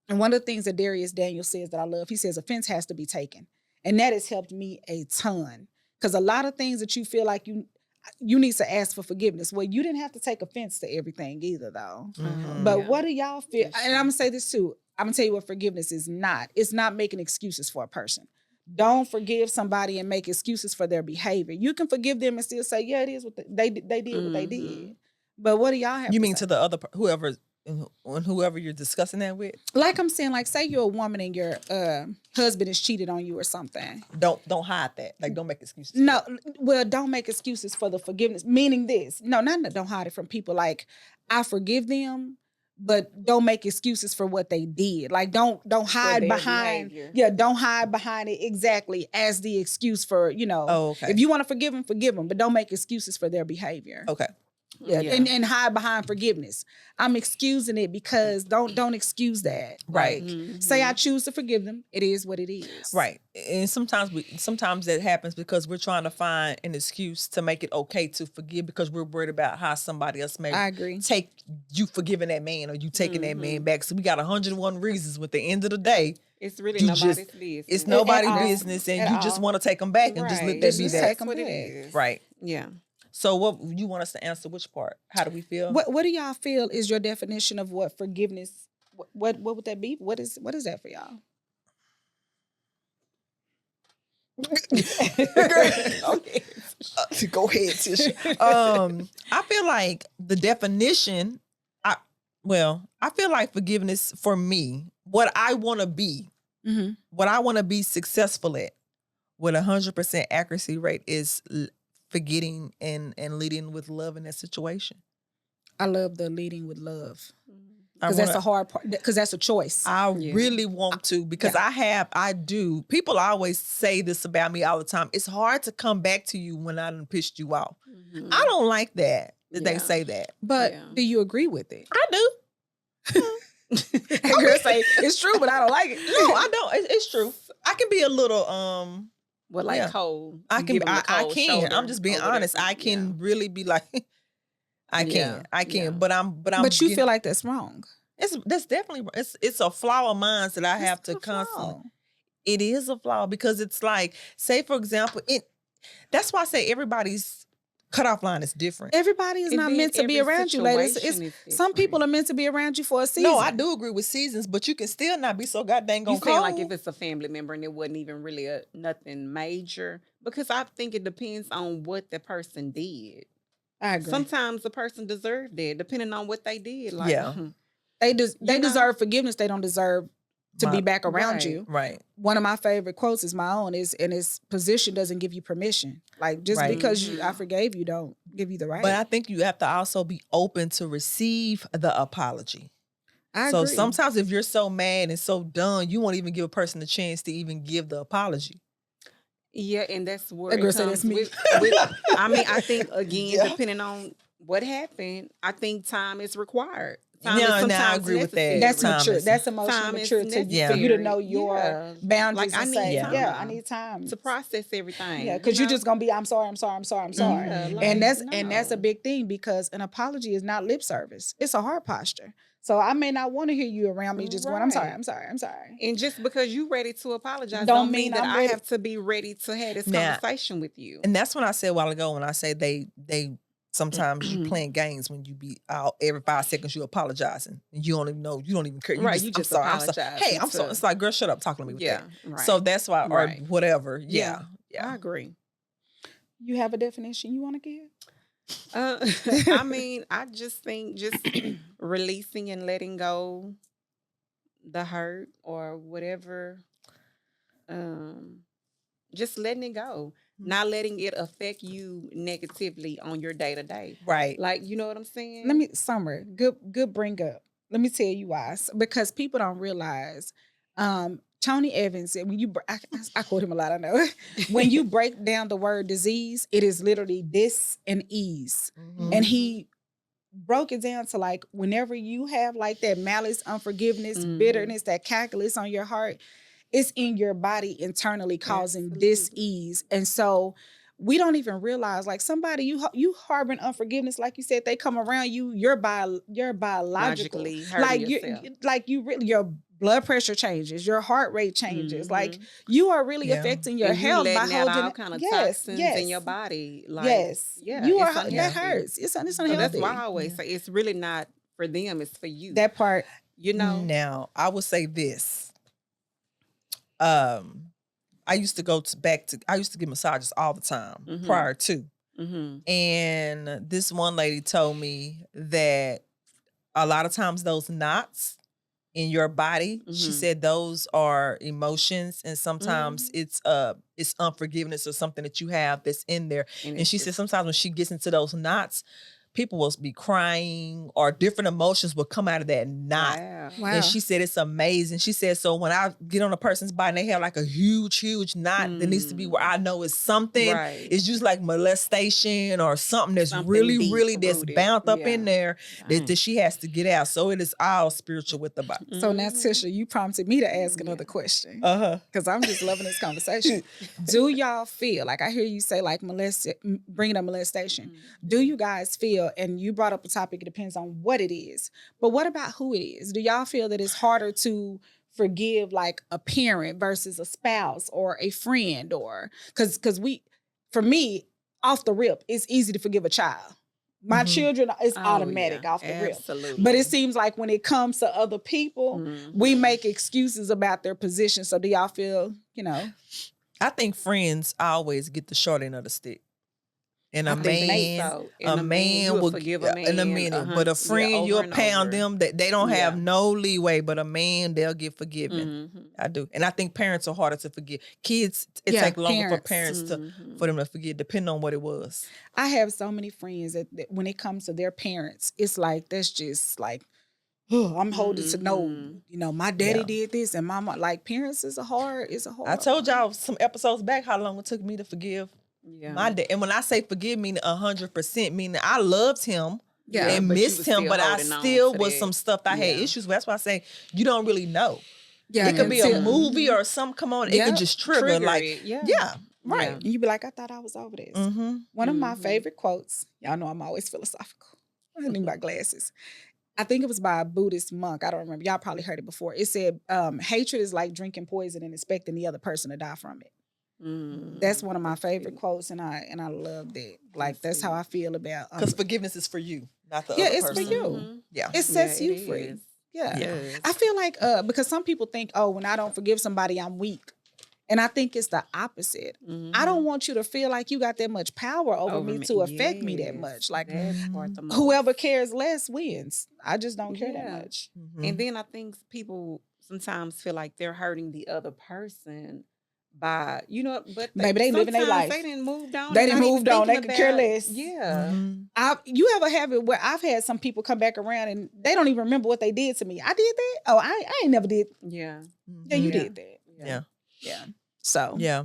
Speaker 1: And one of the things that Darius Daniel says that I love, he says offense has to be taken. And that has helped me a ton. Because a lot of things that you feel like you need to ask for forgiveness. Well, you didn't have to take offense to everything either, though. But what do y'all feel? And I'm going to say this too. I'm going to tell you what forgiveness is not. It's not making excuses for a person. Don't forgive somebody and make excuses for their behavior. You can forgive them and still say, yeah, it is what they did what they did. But what do y'all have
Speaker 3: You
Speaker 1: to
Speaker 3: mean
Speaker 1: say?
Speaker 3: to the other, whoever you're discussing that with?
Speaker 1: Like I'm saying, like say you're a woman and your husband has cheated on you or something.
Speaker 3: Don't hide that. Like, don't make excuses.
Speaker 1: No, well, don't make excuses for the forgiveness. Meaning this. No, not that don't hide it from people. Like, I forgive them, but don't make excuses for what they did. Like, don't hide behind.
Speaker 2: behavior.
Speaker 1: Yeah, don't hide behind it exactly as the excuse for,
Speaker 3: Oh, okay.
Speaker 1: if you want to forgive them, but don't make excuses for their behavior.
Speaker 3: Okay.
Speaker 1: Yeah, and hide behind forgiveness. I'm excusing it because don't excuse that.
Speaker 3: Right.
Speaker 1: Like, say I choose to forgive them. It is what it is.
Speaker 3: Right. And sometimes that happens because we're trying to find an excuse to make it okay to forgive because we're worried about how somebody else may
Speaker 1: I agree.
Speaker 3: take you forgiving that man or you taking that man back. So we got 101 reasons. With the end of the day,
Speaker 2: It's really
Speaker 3: You
Speaker 2: nobody's
Speaker 3: just-
Speaker 2: business.
Speaker 3: it's nobody's
Speaker 1: all.
Speaker 3: business, and
Speaker 1: At
Speaker 3: you just
Speaker 1: all.
Speaker 3: want to take them back and just let that
Speaker 1: Just
Speaker 3: be
Speaker 1: take
Speaker 3: that.
Speaker 1: 'em
Speaker 2: what it
Speaker 1: back.
Speaker 2: is.
Speaker 3: Right.
Speaker 2: Yeah.
Speaker 3: So what you want us to answer? Which part? How do we feel?
Speaker 1: What do y'all feel is your definition of what forgiveness? What would that be? What is that for y'all?
Speaker 3: Okay. Go ahead, Tisha. I feel like the definition, I feel like forgiveness for me, what I want to be, what I want to be successful at with 100% accuracy rate is forgetting and leading with love in that situation.
Speaker 1: I love the leading with love
Speaker 3: I
Speaker 1: because that's
Speaker 3: wanna-
Speaker 1: a hard part. Because that's a choice.
Speaker 3: I
Speaker 2: Yeah.
Speaker 3: really want to because I do. People always say this about me all the time. It's hard to come back to you when I done pissed you off. I don't like that they
Speaker 2: Yeah.
Speaker 3: say that.
Speaker 1: But
Speaker 2: Yeah.
Speaker 1: do you agree with it?
Speaker 3: I do.
Speaker 1: And girls say it's true, but I don't like it.
Speaker 3: No, I don't. It's true. I can be a little
Speaker 2: Well, like
Speaker 3: Yeah.
Speaker 2: cold.
Speaker 3: I
Speaker 2: You
Speaker 3: can
Speaker 2: give 'em the
Speaker 3: I
Speaker 2: cold
Speaker 3: can.
Speaker 2: shoulder
Speaker 3: I'm just being
Speaker 2: over
Speaker 3: honest.
Speaker 2: that.
Speaker 3: I can really be like I can.
Speaker 2: Yeah.
Speaker 3: But I'm
Speaker 1: But you feel like that's wrong.
Speaker 3: that's definitely it's a flaw of mine that I have to
Speaker 1: It's a
Speaker 3: constantly.
Speaker 1: flaw.
Speaker 3: It is a flaw because it's like, say for example, that's why I say everybody's cutoff line is different.
Speaker 1: Everybody is
Speaker 2: And
Speaker 1: not
Speaker 2: then
Speaker 1: meant to be
Speaker 2: every
Speaker 1: around you, ladies.
Speaker 2: situation
Speaker 1: It's
Speaker 2: is
Speaker 1: some people are
Speaker 2: different.
Speaker 1: meant to be around you for a season.
Speaker 3: No, I do agree with seasons, but you can still not be so goddamn
Speaker 2: You
Speaker 3: gonna
Speaker 2: saying like
Speaker 3: cold.
Speaker 2: if it's a family member and it wasn't even really nothing major? Because I think it depends on what the person did.
Speaker 1: I agree.
Speaker 2: Sometimes the person deserved that, depending on what they did. Like,
Speaker 3: Yeah.
Speaker 1: They
Speaker 2: You know?
Speaker 1: deserve forgiveness. They don't deserve to be back around
Speaker 2: Right.
Speaker 1: you.
Speaker 3: Right.
Speaker 1: One of my favorite quotes is my own is, and his position doesn't give you permission. Like just
Speaker 3: Right.
Speaker 1: because I forgave you don't give you the right.
Speaker 3: But I think you have to also be open to receive the apology.
Speaker 1: I
Speaker 3: So
Speaker 1: agree.
Speaker 3: sometimes if you're so mad and so done, you won't even give a person a chance to even give the apology.
Speaker 2: yeah, and that's where
Speaker 1: That
Speaker 2: it
Speaker 1: girl said
Speaker 2: comes
Speaker 1: that's me.
Speaker 2: with I mean, I think again,
Speaker 3: Yeah.
Speaker 2: depending on what happened, I think time is required. Time
Speaker 3: Yeah,
Speaker 2: is
Speaker 3: no, I
Speaker 2: sometimes
Speaker 3: agree with that.
Speaker 2: necessary.
Speaker 1: that's
Speaker 3: Time
Speaker 1: mature.
Speaker 3: is-
Speaker 1: That's emotional
Speaker 2: Time is
Speaker 1: mature for
Speaker 2: necessary.
Speaker 1: you to know your
Speaker 2: Yeah.
Speaker 1: boundaries
Speaker 2: Like, I
Speaker 1: and
Speaker 2: need
Speaker 1: say,
Speaker 3: time.
Speaker 1: yeah, I need time.
Speaker 2: to process everything.
Speaker 1: Yeah, because you're just gonna be, I'm sorry.
Speaker 2: Yeah, like,
Speaker 1: And that's a
Speaker 2: no.
Speaker 1: big thing because an apology is not lip service. It's a heart posture. So I may not want to hear you around me just going, I'm sorry.
Speaker 2: And just because you're ready to apologize
Speaker 1: Don't
Speaker 2: don't
Speaker 1: mean
Speaker 2: mean that
Speaker 1: I'm
Speaker 2: I
Speaker 1: ready.
Speaker 2: have to be ready to have this
Speaker 3: Now-
Speaker 2: conversation with you.
Speaker 3: And that's when I said a while ago when I say they sometimes you playing games when you be out every 5 seconds you apologizing. And you don't even know, you don't even care.
Speaker 2: Right, you just
Speaker 3: I'm sorry.
Speaker 2: apologizing
Speaker 3: Hey, I'm sorry.
Speaker 2: to-
Speaker 3: It's like, girl, shut up talking to me with
Speaker 2: Yeah,
Speaker 3: that.
Speaker 2: right.
Speaker 3: So that's why, or
Speaker 2: Right.
Speaker 3: whatever. Yeah.
Speaker 2: I agree.
Speaker 1: You have a definition you want to give?
Speaker 2: I mean, I just think just releasing and letting go the hurt or whatever. Just letting it go, not letting it affect you negatively on your day to day.
Speaker 3: Right.
Speaker 2: Like, you know what I'm saying?
Speaker 1: Let me, Summer, good bring up. Let me tell you why. Because people don't realize, Tony Evans said, when you, I quote him a lot, I know. When you break down the word disease, it is literally dis and ease.
Speaker 3: Mhm.
Speaker 1: And he broke it down to like, whenever you have like that malice, unforgiveness, bitterness, that calculus on your heart, it's in your body internally causing
Speaker 2: Absolutely.
Speaker 1: dis-ease. And so we don't even realize, like, somebody you harboring unforgiveness, like you said, they come around you, you're biological,
Speaker 2: Logically hurting yourself.
Speaker 1: your blood pressure changes, your heart rate changes, like you are really
Speaker 3: Yeah.
Speaker 1: affecting your
Speaker 2: and you
Speaker 1: health by
Speaker 2: letting out
Speaker 1: holding
Speaker 2: all kind of toxins in your body. Like, yeah,
Speaker 1: you
Speaker 2: it's
Speaker 1: are that
Speaker 2: unhealthy.
Speaker 1: hurts. It's
Speaker 2: So
Speaker 1: unhealthy.
Speaker 2: that's why I always say it's really not for them, it's for you.
Speaker 1: That part.
Speaker 2: You know?
Speaker 3: Now, I would say this. I used to I used to get massages all the time prior to. And this one lady told me that a lot of times those knots in your body, she said those are emotions, and sometimes it's unforgiveness or something that you have that's in there. And she said sometimes when she gets into those knots, people will be crying or different emotions will come out of that knot.
Speaker 2: Wow.
Speaker 3: And she said it's amazing. She said, so when I get on a person's body and they have like a huge knot that needs to be where I know it's something.
Speaker 2: Right.
Speaker 3: It's just like molestation or something that's
Speaker 2: Something
Speaker 3: really,
Speaker 2: deep
Speaker 3: really that's
Speaker 2: rooted.
Speaker 3: bound up
Speaker 2: Yeah.
Speaker 3: in there that she has to get out. So it is all spiritual with the body.
Speaker 1: So now, Tisha, you prompted me to ask another question. Because I'm just loving this conversation. Do y'all feel, like I hear you say like bringing up molestation. Do you guys feel, and you brought up a topic, it depends on what it is, but what about who it is? Do y'all feel that it's harder to forgive like a parent versus a spouse or a friend, or because for me, off the rip, it's easy to forgive a child. My children, it's automatic off the rip.
Speaker 2: Absolutely.
Speaker 1: But it seems like when it comes to other people, we make excuses about their position. So do y'all feel,
Speaker 3: I think friends always get the short end of the stick. And
Speaker 2: I
Speaker 3: a
Speaker 2: think
Speaker 3: man,
Speaker 2: so.
Speaker 3: a
Speaker 2: And
Speaker 3: man
Speaker 2: you
Speaker 3: will
Speaker 2: forgive a man
Speaker 3: in a minute, but a friend you'll
Speaker 2: over and
Speaker 3: pound
Speaker 2: over.
Speaker 3: them. That they don't have
Speaker 2: Yeah.
Speaker 3: no leeway. But a man, they'll get forgiven. I do, and I think parents are harder to forgive. Kids, it
Speaker 1: Yeah,
Speaker 3: take longer for
Speaker 1: parents.
Speaker 3: parents for them to forgive, depending on what it was.
Speaker 1: I have so many friends that when it comes to their parents, it's like, that's just like, oh, I'm holding to know, my daddy did this and mama, like parents is a hard.
Speaker 3: I told y'all some episodes back how long it took me to forgive my dad. And when I say forgive, meaning 100%, meaning I loved him and
Speaker 2: but you
Speaker 3: missed
Speaker 2: was
Speaker 3: him,
Speaker 2: still
Speaker 3: but I
Speaker 2: holding on
Speaker 3: still
Speaker 2: to
Speaker 3: was
Speaker 2: that.
Speaker 3: some stuff I had issues with. That's why I say you don't really know.
Speaker 1: Yeah,
Speaker 3: It could be a
Speaker 1: until-
Speaker 3: movie or something come on. It could just trigger like,
Speaker 2: it. Yeah.
Speaker 3: right.
Speaker 1: And you be like, I thought I was over this. One of my favorite quotes, y'all know I'm always philosophical. I need my glasses. I think it was by a Buddhist monk. I don't remember. Y'all probably heard it before. It said, hatred is like drinking poison and expecting the other person to die from it. That's one of my favorite quotes, and I love that. Like that's how I feel about
Speaker 3: Because forgiveness is for you, not the other
Speaker 1: it's
Speaker 3: person.
Speaker 1: for you.
Speaker 3: Yeah.
Speaker 1: It sets
Speaker 2: Yeah,
Speaker 1: you
Speaker 2: it
Speaker 1: free.
Speaker 2: is.
Speaker 1: Yeah.
Speaker 2: Yes.
Speaker 1: I feel like because some people think, oh, when I don't forgive somebody, I'm weak. And I think it's the opposite. I don't want you to feel like you got that much power over me to affect me that much. Like
Speaker 2: that part the most.
Speaker 1: whoever cares less wins. I just don't care that much.
Speaker 2: And then I think people sometimes feel like they're hurting the other person by, but
Speaker 1: Maybe they living their
Speaker 2: sometimes
Speaker 1: life.
Speaker 2: They didn't moved on.
Speaker 1: They
Speaker 2: They're
Speaker 1: didn't
Speaker 2: not
Speaker 1: moved
Speaker 2: even
Speaker 1: on. They
Speaker 2: thinking
Speaker 1: could care
Speaker 2: about-
Speaker 1: less.
Speaker 2: Yeah.
Speaker 1: You ever have it where I've had some people come back around and they don't even remember what they did to me. I did that? Oh, I ain't never did.
Speaker 2: Yeah.
Speaker 1: Yeah, you did that.
Speaker 3: Yeah.
Speaker 1: Yeah. So
Speaker 3: Yeah.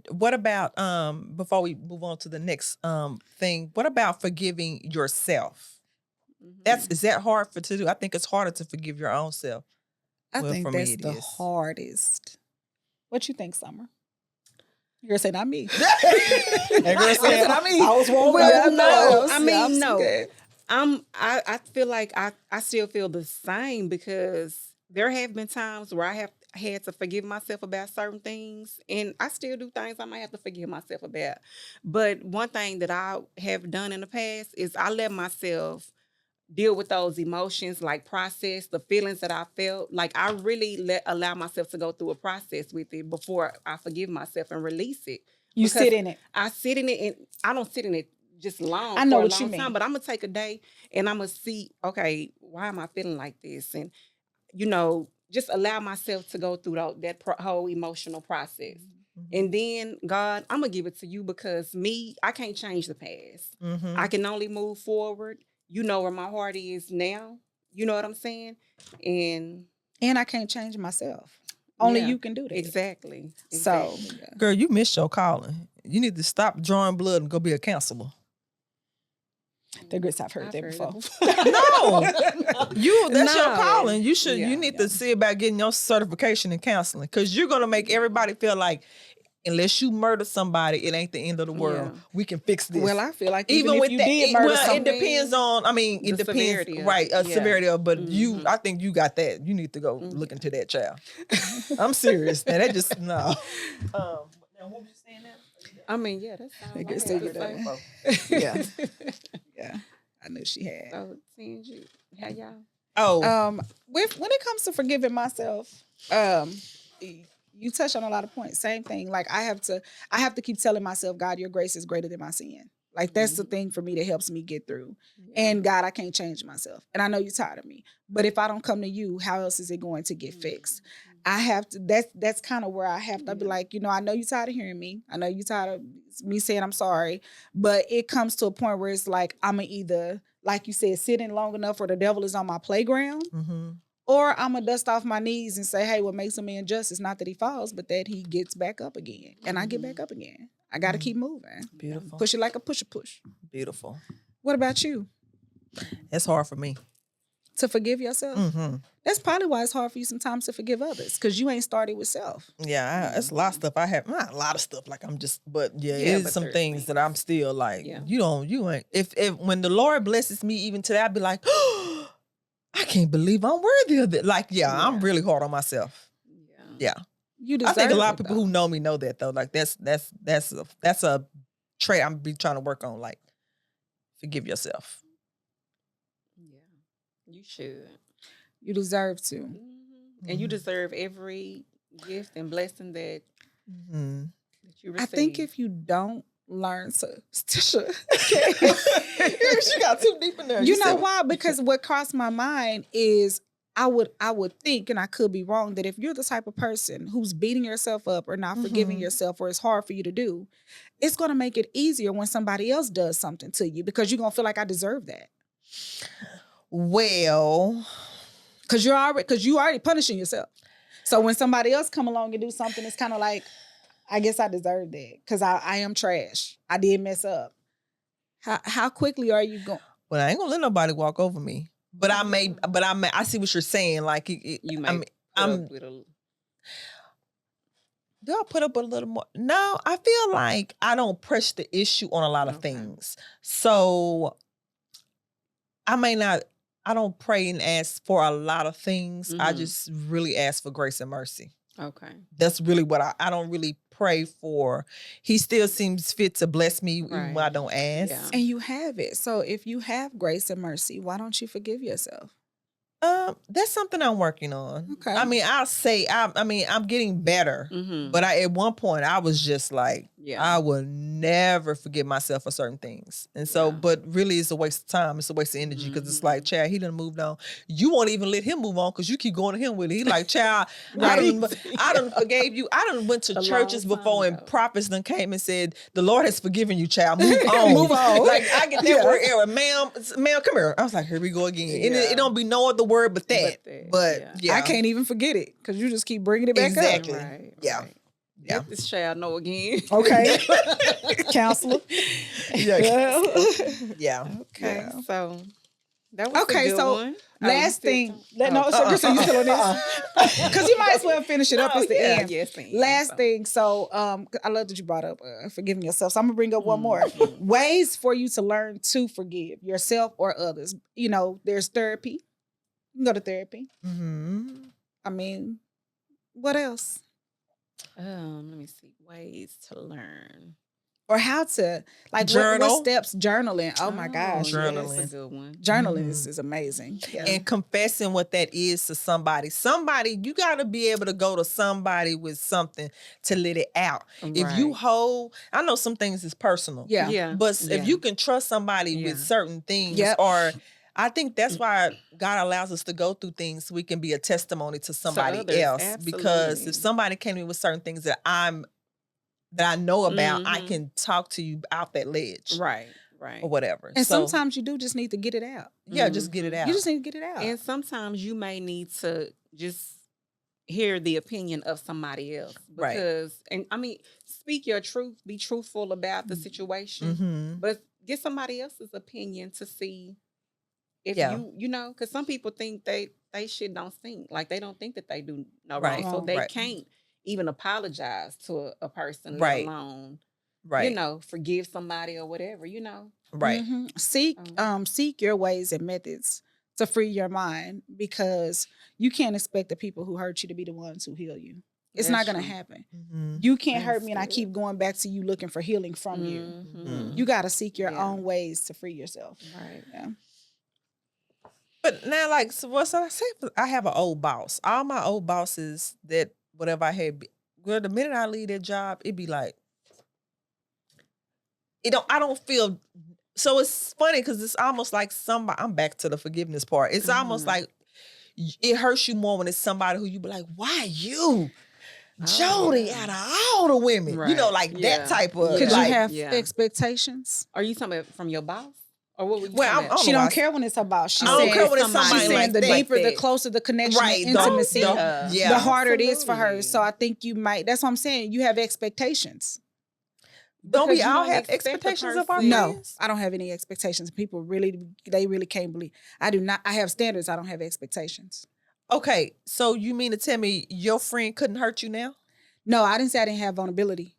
Speaker 3: What about before we move on to the next thing, what about forgiving yourself? Is that hard to do? I think it's harder to forgive your own self.
Speaker 1: I
Speaker 3: Well,
Speaker 1: think
Speaker 3: for me,
Speaker 1: that's
Speaker 3: it
Speaker 1: the
Speaker 3: is.
Speaker 1: hardest. What you think, Summer? You're gonna say not me.
Speaker 3: That girl said,
Speaker 1: not me.
Speaker 3: I was wrong.
Speaker 2: Well, no.
Speaker 1: I
Speaker 2: I
Speaker 1: mean,
Speaker 2: mean, no.
Speaker 1: scared.
Speaker 2: I feel like I still feel the same because there have been times where I have had to forgive myself about certain things, and I still do things I might have to forgive myself about. But one thing that I have done in the past is I let myself deal with those emotions, like process the feelings that I felt. Like I really allow myself to go through a process with it before I forgive myself and release it.
Speaker 1: You
Speaker 2: Because
Speaker 1: sit in it.
Speaker 2: I sit in it, and I don't sit in it just long
Speaker 1: I know
Speaker 2: for a
Speaker 1: what you
Speaker 2: long
Speaker 1: mean.
Speaker 2: time, but I'm gonna take a day and I'm gonna see, okay, why am I feeling like this? And you know, just allow myself to go through that whole emotional process. And then, God, I'm going to give it to you because I can't change the past. I can only move forward. You know where my heart is now. You know what I'm saying? And
Speaker 1: I can't change myself. Only
Speaker 2: yeah,
Speaker 1: you can do that.
Speaker 2: Exactly.
Speaker 1: So,
Speaker 3: Girl, you missed your calling. You need to stop drawing blood and go be a counselor.
Speaker 1: The grits, I've heard that before.
Speaker 3: No, that's your
Speaker 2: No.
Speaker 3: calling. You
Speaker 2: Yeah,
Speaker 3: need to see about getting your certification in counseling, because you're gonna make everybody feel like, unless you murder somebody, it ain't the end of the world.
Speaker 2: Yeah.
Speaker 3: We can fix this.
Speaker 1: Well, I feel like even if
Speaker 3: with
Speaker 1: you
Speaker 3: that,
Speaker 1: did murder
Speaker 3: it
Speaker 1: somebody,
Speaker 3: depends on. I mean, it
Speaker 2: The
Speaker 3: depends,
Speaker 2: severity of
Speaker 3: right?
Speaker 2: it. Yeah.
Speaker 3: Severity of, but I think you got that. You need to go look into that, child. I'm serious. Now that just no. Now what was you saying now?
Speaker 2: I mean, yeah, that sounds
Speaker 1: I
Speaker 2: like
Speaker 1: guess
Speaker 2: a
Speaker 1: they
Speaker 2: good
Speaker 1: did
Speaker 2: thing.
Speaker 1: Yeah. Yeah. I knew she had.
Speaker 2: So, seeing you, how y'all?
Speaker 3: Oh,
Speaker 1: When it comes to forgiving myself, you touch on a lot of points. Same thing. Like I have to keep telling myself, God, your grace is greater than my sin. Like that's the thing for me that helps me get through.
Speaker 2: Yeah.
Speaker 1: And God, I can't change myself. And I know you're tired of me. But if I don't come to you, how else is it going to get fixed? I have to, that's kind of where I have to be like, I know you're tired of hearing me. I know you're tired of me saying I'm sorry. But it comes to a point where it's like, I'm going to either, like you said, sit in long enough where the devil is on my playground. Or I'm going to dust off my knees and say, hey, what makes a man just is not that he falls, but that he gets back up again. And I get back up again. I got to keep moving.
Speaker 3: beautiful.
Speaker 1: Push it like a push.
Speaker 3: Beautiful.
Speaker 1: What about you?
Speaker 3: It's hard for me.
Speaker 1: To forgive yourself? That's probably why it's hard for you sometimes to forgive others, because you ain't started with self.
Speaker 3: Yeah, it's a lot of stuff I have. Not a lot of stuff, like I'm just, but yeah, it is
Speaker 2: but
Speaker 3: some
Speaker 2: there's
Speaker 3: things that I'm still like,
Speaker 2: Yeah.
Speaker 3: you ain't. If when the Lord blesses me even today, I'd be like, oh, I can't believe I'm worthy of it. Like, I'm really hard on myself. Yeah.
Speaker 1: You
Speaker 3: I
Speaker 1: deserve
Speaker 3: think a lot of
Speaker 1: it,
Speaker 3: people
Speaker 1: though.
Speaker 3: who know me know that though. Like that's a trait I'm be trying to work on. Like, forgive yourself.
Speaker 2: Yeah, you should.
Speaker 1: You deserve to.
Speaker 2: And you deserve every gift and blessing that you receive.
Speaker 1: I think if you don't learn to,
Speaker 3: She got too deep in there.
Speaker 1: you know why? Because what crossed my mind is I would think, and I could be wrong, that if you're the type of person who's beating yourself up or not forgiving yourself, or it's hard for you to do, it's going to make it easier when somebody else does something to you, because you're going to feel like I deserve that.
Speaker 3: Well,
Speaker 1: because you already punishing yourself. So when somebody else come along and do something, it's kind of like, I guess I deserve that because I am trash. I did mess up. How quickly are you going?
Speaker 3: Well, I ain't gonna let nobody walk over me. But I see what you're saying. Like
Speaker 2: you may put up with a...
Speaker 3: Do I put up a little more? No, I feel like I don't press the issue on a lot of things. So I don't pray and ask for a lot of things. I just really ask for grace and mercy.
Speaker 2: Okay.
Speaker 3: That's really what I don't really pray for. He still seems fit to bless me even when I don't ask.
Speaker 2: Yeah.
Speaker 1: And you have it. So if you have grace and mercy, why don't you forgive yourself?
Speaker 3: That's something I'm working on.
Speaker 1: Okay.
Speaker 3: I mean, I'm getting better. But at one point I was just like, I will never forgive myself for certain things. And so, but really it's a waste of time. It's a waste of energy because it's like, Chad, he done moved on. You won't even let him move on because you keep going to him with it. He like, Chad, I done forgave you. I done went to churches before and prophets done came and said, the Lord has forgiven you, child. Move on.
Speaker 1: Move on.
Speaker 3: Like I get that word error. Ma'am, come here. I was like, here we go again. And it don't be no other word but that. But
Speaker 1: I can't even forget it because you just keep bringing it back
Speaker 3: exactly.
Speaker 1: up.
Speaker 2: Right.
Speaker 3: Yeah.
Speaker 2: Right.
Speaker 3: Yeah.
Speaker 2: Let this child know again.
Speaker 1: Okay. Counselor.
Speaker 3: Yeah. Yeah.
Speaker 2: Okay.
Speaker 3: Yeah.
Speaker 2: So that was
Speaker 1: Okay,
Speaker 2: a good
Speaker 1: so
Speaker 2: one.
Speaker 1: last thing. So you still on this? Because you might as well finish it up. It's the end.
Speaker 2: Yes,
Speaker 1: Last thing. So I love that you brought up forgiving yourself. So I'm gonna bring up one more. Ways for you to learn to forgive yourself or others. You know, there's therapy. You can go to therapy. I mean, what else?
Speaker 2: Let me see. Ways to learn.
Speaker 1: or how to what
Speaker 3: Journal.
Speaker 1: steps journaling. Oh my gosh,
Speaker 2: yeah,
Speaker 3: Journaling.
Speaker 2: that's a good one.
Speaker 1: journaling is amazing. Yeah.
Speaker 3: And confessing what that is to somebody. Somebody, you got to be able to go to somebody with something to let it out. If you
Speaker 2: Right.
Speaker 3: hold, I know some things is personal.
Speaker 1: Yeah.
Speaker 2: Yeah.
Speaker 3: But
Speaker 2: yeah.
Speaker 3: if you can trust somebody
Speaker 2: Yeah.
Speaker 3: with certain things,
Speaker 1: Yep.
Speaker 3: or I think that's why God allows us to go through things so we can be a testimony to somebody
Speaker 2: others,
Speaker 3: else. Because
Speaker 2: absolutely.
Speaker 3: if somebody came to me with certain things that I know about, I
Speaker 2: Mhm.
Speaker 3: can talk to you out that ledge
Speaker 2: Right. Right.
Speaker 3: or whatever.
Speaker 1: And
Speaker 3: So
Speaker 1: sometimes you do just need to get it out.
Speaker 3: yeah, just get it out.
Speaker 1: You just need to get it out.
Speaker 2: And sometimes you may need to just hear the opinion of somebody else
Speaker 3: Right.
Speaker 2: because, and I mean, speak your truth, be truthful about the situation,
Speaker 3: Mhm.
Speaker 2: but get somebody else's opinion to see if
Speaker 3: Yeah.
Speaker 2: you know, because some people think they shit don't stink, like they don't think that they do no
Speaker 3: Right.
Speaker 2: wrong, so they
Speaker 3: Right.
Speaker 2: can't even apologize to a person,
Speaker 3: Right.
Speaker 2: let alone
Speaker 3: Right.
Speaker 2: you know, forgive somebody or whatever, you know.
Speaker 3: Right.
Speaker 1: Seek your ways and methods to free your mind, because you can't expect the people who hurt you to be the ones who heal you. It's not
Speaker 2: That's
Speaker 1: going to
Speaker 2: true.
Speaker 1: happen.
Speaker 3: Mhm.
Speaker 1: You can't hurt
Speaker 2: That's
Speaker 1: me and I
Speaker 2: good.
Speaker 1: keep going back to you looking for healing from you.
Speaker 2: Mhm.
Speaker 1: You got to seek your
Speaker 2: Yeah.
Speaker 1: own ways to free yourself.
Speaker 2: Right.
Speaker 1: Yeah.
Speaker 3: But now, like, so what I say, I have an old boss. All my old bosses that whatever I had, well, the minute I leave that job, it be like, I don't feel. So it's funny because it's almost like somebody. I'm back to the forgiveness part. It's almost
Speaker 2: Mhm.
Speaker 3: like it hurts you more when it's somebody who you be like, why you, Jody,
Speaker 2: yeah.
Speaker 3: out of all the women, you know,
Speaker 2: Right.
Speaker 3: like
Speaker 2: Yeah.
Speaker 3: that type of.
Speaker 2: Yeah.
Speaker 1: Could
Speaker 3: like,
Speaker 1: you have
Speaker 2: yeah.
Speaker 1: expectations?
Speaker 2: Are you talking about from your boss? Or what were you
Speaker 3: Well,
Speaker 2: talking about?
Speaker 3: I
Speaker 1: She
Speaker 3: know
Speaker 1: don't
Speaker 3: why-
Speaker 1: care when it's about. She's
Speaker 3: I don't
Speaker 1: saying,
Speaker 3: care when it's
Speaker 2: somebody
Speaker 3: somebody
Speaker 1: she's saying
Speaker 3: like
Speaker 1: the
Speaker 3: that.
Speaker 1: deeper, the
Speaker 2: that.
Speaker 1: closer the connection
Speaker 3: Right,
Speaker 1: and
Speaker 3: the-
Speaker 1: intimacy,
Speaker 3: the-
Speaker 1: the
Speaker 3: yeah.
Speaker 1: harder it is for her.
Speaker 2: Absolutely.
Speaker 1: So I think you might. That's what I'm saying. You have expectations.
Speaker 3: Don't we
Speaker 2: Because you
Speaker 3: all
Speaker 2: don't
Speaker 3: have
Speaker 2: expect the
Speaker 3: expectations of our
Speaker 2: person-
Speaker 1: No,
Speaker 3: friends?
Speaker 1: I don't have any expectations. People really, they really can't believe. I do not. I have standards. I don't have expectations.
Speaker 3: Okay, so you mean to tell me your friend couldn't hurt you now?
Speaker 1: No, I didn't say I didn't have vulnerability.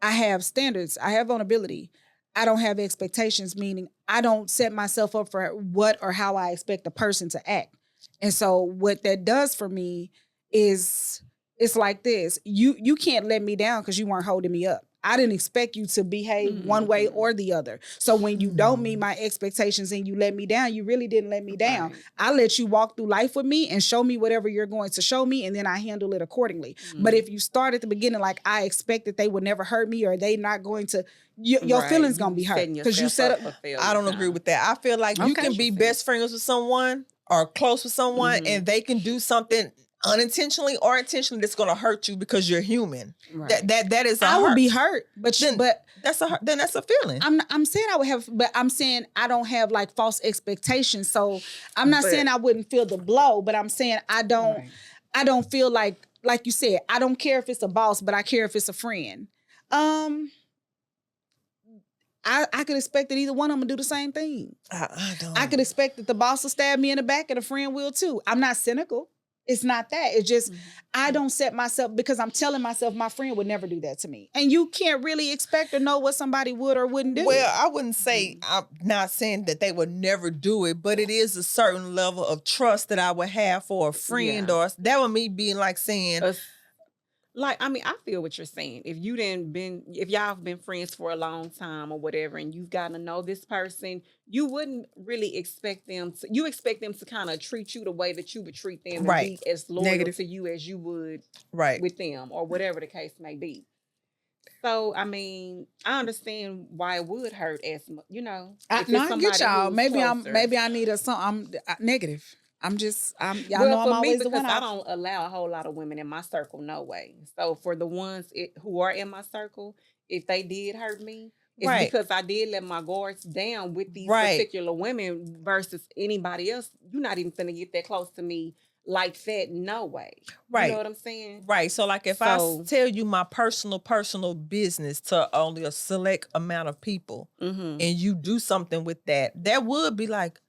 Speaker 1: I have standards. I have vulnerability. I don't have expectations, meaning I don't set myself up for what or how I expect a person to act. And so what that does for me is it's like this. You can't let me down because you weren't holding me up. I didn't expect you to behave one way or the other. So when you don't meet my expectations and you let me down, you really didn't let me down.
Speaker 2: Right.
Speaker 1: I let you walk through life with me and show me whatever you're going to show me, and then I handle it accordingly. But if you start at the beginning like I expect that they would never hurt me or they not going to, your
Speaker 2: Right.
Speaker 1: feelings
Speaker 2: You
Speaker 1: gonna be hurt
Speaker 2: setting
Speaker 1: because you
Speaker 2: yourself
Speaker 1: set up.
Speaker 2: for failure,
Speaker 3: I don't agree
Speaker 2: kinda.
Speaker 3: with that. I feel like you
Speaker 1: Okay.
Speaker 3: can be best friends with someone or close with someone and they can do something unintentionally or intentionally that's going to hurt you because you're human.
Speaker 2: Right.
Speaker 3: That is a
Speaker 1: I would
Speaker 3: hurt.
Speaker 1: be hurt, but
Speaker 3: Then that's a feeling.
Speaker 1: I'm saying I would have, but I'm saying I don't have like false expectations. So I'm not
Speaker 3: But-
Speaker 1: saying I wouldn't feel the blow, but I'm saying I don't feel like you said, I don't care if it's a boss, but I care if it's a friend. I could expect that either one of them do the same thing.
Speaker 3: I don't.
Speaker 1: I could expect that the boss will stab me in the back and a friend will too. I'm not cynical. It's not that. It's just I don't set myself, because I'm telling myself my friend would never do that to me. And you can't really expect or know what somebody would or wouldn't do.
Speaker 3: Well, I wouldn't say, I'm not saying that they would never do it, but it is a certain level of trust that I would have for a friend,
Speaker 2: Yeah.
Speaker 3: or that would me being like saying,
Speaker 2: Like, I mean, I feel what you're saying. If y'all have been friends for a long time or whatever, and you've gotten to know this person, you wouldn't really expect them to. You expect them to kind of treat you the way that you would treat them, and
Speaker 3: Right.
Speaker 2: be as loyal
Speaker 1: Negative.
Speaker 2: to you as you would
Speaker 3: right.
Speaker 2: with them, or whatever the case may be. So, I mean, I understand why it would hurt as much, you know.
Speaker 1: I
Speaker 2: if it's
Speaker 1: get y'all.
Speaker 2: who's
Speaker 1: Maybe
Speaker 2: closer.
Speaker 1: I need I'm negative. Y'all
Speaker 2: Well,
Speaker 1: know I'm
Speaker 2: for me,
Speaker 1: always the
Speaker 2: because
Speaker 1: one.
Speaker 2: I don't allow a whole lot of women in my circle, no way. So for the ones who are in my circle, if they did hurt me, it's
Speaker 3: Right.
Speaker 2: because I did let my guards down with these
Speaker 3: Right.
Speaker 2: particular women versus anybody else. You're not even finna get that close to me like that, no way.
Speaker 3: Right.
Speaker 2: You know what I'm saying?
Speaker 3: Right. So like if
Speaker 2: So-
Speaker 3: I tell you my personal business to only a select amount of people
Speaker 2: Mm-hmm.
Speaker 3: and you do something with that would be like,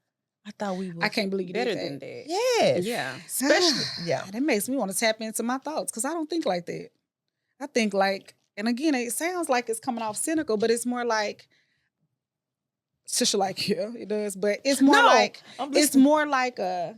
Speaker 3: I thought we were
Speaker 1: I can't believe you
Speaker 2: Better
Speaker 1: did
Speaker 2: than
Speaker 1: that.
Speaker 2: that.
Speaker 3: Yes.
Speaker 2: Yeah.
Speaker 3: Especially, yeah.
Speaker 1: That makes me want to tap into my thoughts because I don't think like that. I think like, and again, it sounds like it's coming off cynical, but it's more like, sister, like, yeah, it does, but it's more
Speaker 3: No,
Speaker 1: like,
Speaker 3: I'm
Speaker 1: it's
Speaker 3: listening.
Speaker 1: more like I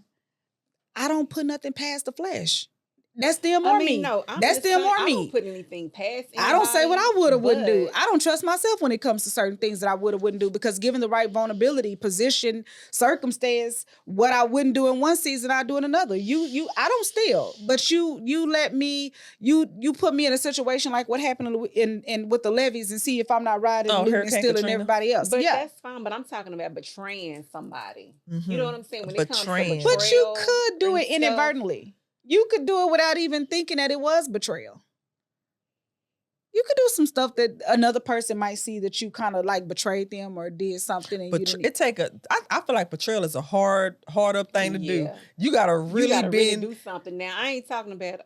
Speaker 1: don't put nothing past the flesh. That's still more me.
Speaker 2: No, I'm
Speaker 1: That's
Speaker 2: just
Speaker 1: still
Speaker 2: saying,
Speaker 1: more
Speaker 2: I
Speaker 1: me.
Speaker 2: don't put anything past anybody.
Speaker 1: I don't say what I would or wouldn't do.
Speaker 2: but-
Speaker 1: I don't trust myself when it comes to certain things that I would or wouldn't do, because given the right vulnerability, position, circumstance, what I wouldn't do in one season, I do in another. I don't steal, but you let me, you put me in a situation like what happened in with the levees and see if I'm not riding, looting, and
Speaker 3: Hurricane
Speaker 1: stealing
Speaker 3: Katrina?
Speaker 1: everybody else.
Speaker 2: But
Speaker 1: yeah,
Speaker 2: that's fine. But I'm talking about betraying somebody. You know what I'm saying? When it comes to
Speaker 3: Betraying.
Speaker 2: betrayal,
Speaker 1: but you could do
Speaker 2: and
Speaker 1: it
Speaker 2: stuff,
Speaker 1: inadvertently. You could do it without even thinking that it was betrayal. You could do some stuff that another person might see that you kind of like betrayed them or did something, and you
Speaker 3: But
Speaker 1: didn't.
Speaker 3: I feel like betrayal is a hard up thing to do.
Speaker 2: Yeah.
Speaker 3: You gotta
Speaker 2: You
Speaker 3: really
Speaker 2: gotta really
Speaker 3: been
Speaker 2: do something. Now, I ain't talking about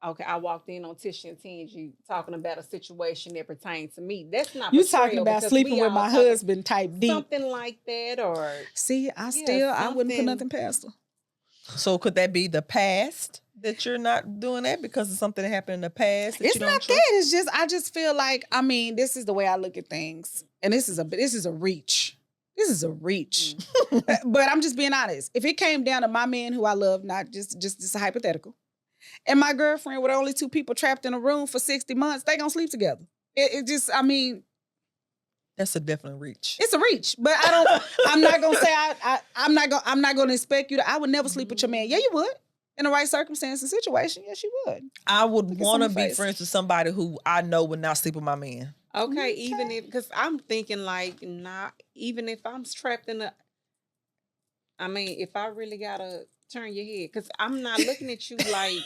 Speaker 2: okay, I walked in on Tisha and Tingy talking about a situation that pertains to me. That's not
Speaker 1: You
Speaker 2: betrayal,
Speaker 1: talking about
Speaker 2: because
Speaker 1: sleeping
Speaker 2: we
Speaker 1: with
Speaker 2: all
Speaker 1: my
Speaker 2: talking
Speaker 1: husband type deep.
Speaker 2: something like that, or
Speaker 1: See, I wouldn't put
Speaker 2: something.
Speaker 1: nothing past her.
Speaker 3: So could that be the past that you're not doing that because of something that happened in the past? That
Speaker 1: It's
Speaker 3: you don't
Speaker 1: not
Speaker 3: trust?
Speaker 1: that. It's just I just feel like, I mean, this is the way I look at things, and this is a reach. This is a reach. But I'm just being honest. If it came down to my man who I love, not just a hypothetical, and my girlfriend with only two people trapped in a room for 60 months, they gonna sleep together. It just, I mean,
Speaker 3: That's a definite reach.
Speaker 1: it's a reach. But I'm not gonna say I'm not gonna expect you to. I would never sleep with your man. Yeah, you would. In the right circumstance and situation, yes, you would.
Speaker 3: I would
Speaker 1: Look at
Speaker 3: want to
Speaker 1: someone's
Speaker 3: be
Speaker 1: face.
Speaker 3: friends with somebody who I know would not sleep with my man.
Speaker 2: Okay, even if, because I'm thinking like, not even if I'm trapped in I mean, if I really gotta turn your head, because I'm not looking at you like,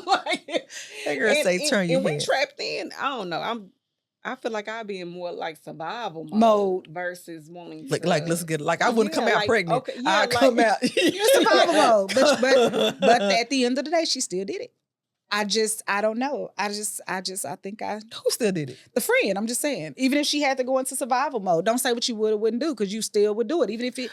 Speaker 2: like
Speaker 3: That girl say turn your
Speaker 2: and we
Speaker 3: head.
Speaker 2: trapped in. I don't know. I feel like I'd be in more like survival
Speaker 1: Mode.
Speaker 2: versus wanting
Speaker 3: Like,
Speaker 2: to,
Speaker 3: let's get I wouldn't come
Speaker 2: Yeah,
Speaker 3: out
Speaker 2: like,
Speaker 3: pregnant.
Speaker 2: okay, yeah,
Speaker 3: I'd come
Speaker 2: like-
Speaker 3: out.
Speaker 1: You're survival mode. But at the end of the day, she still did it. I don't know. I think
Speaker 3: Who still did it?
Speaker 1: the friend, I'm just saying, even if she had to go into survival mode, don't say what you would or wouldn't do, because you still would do it. Even if it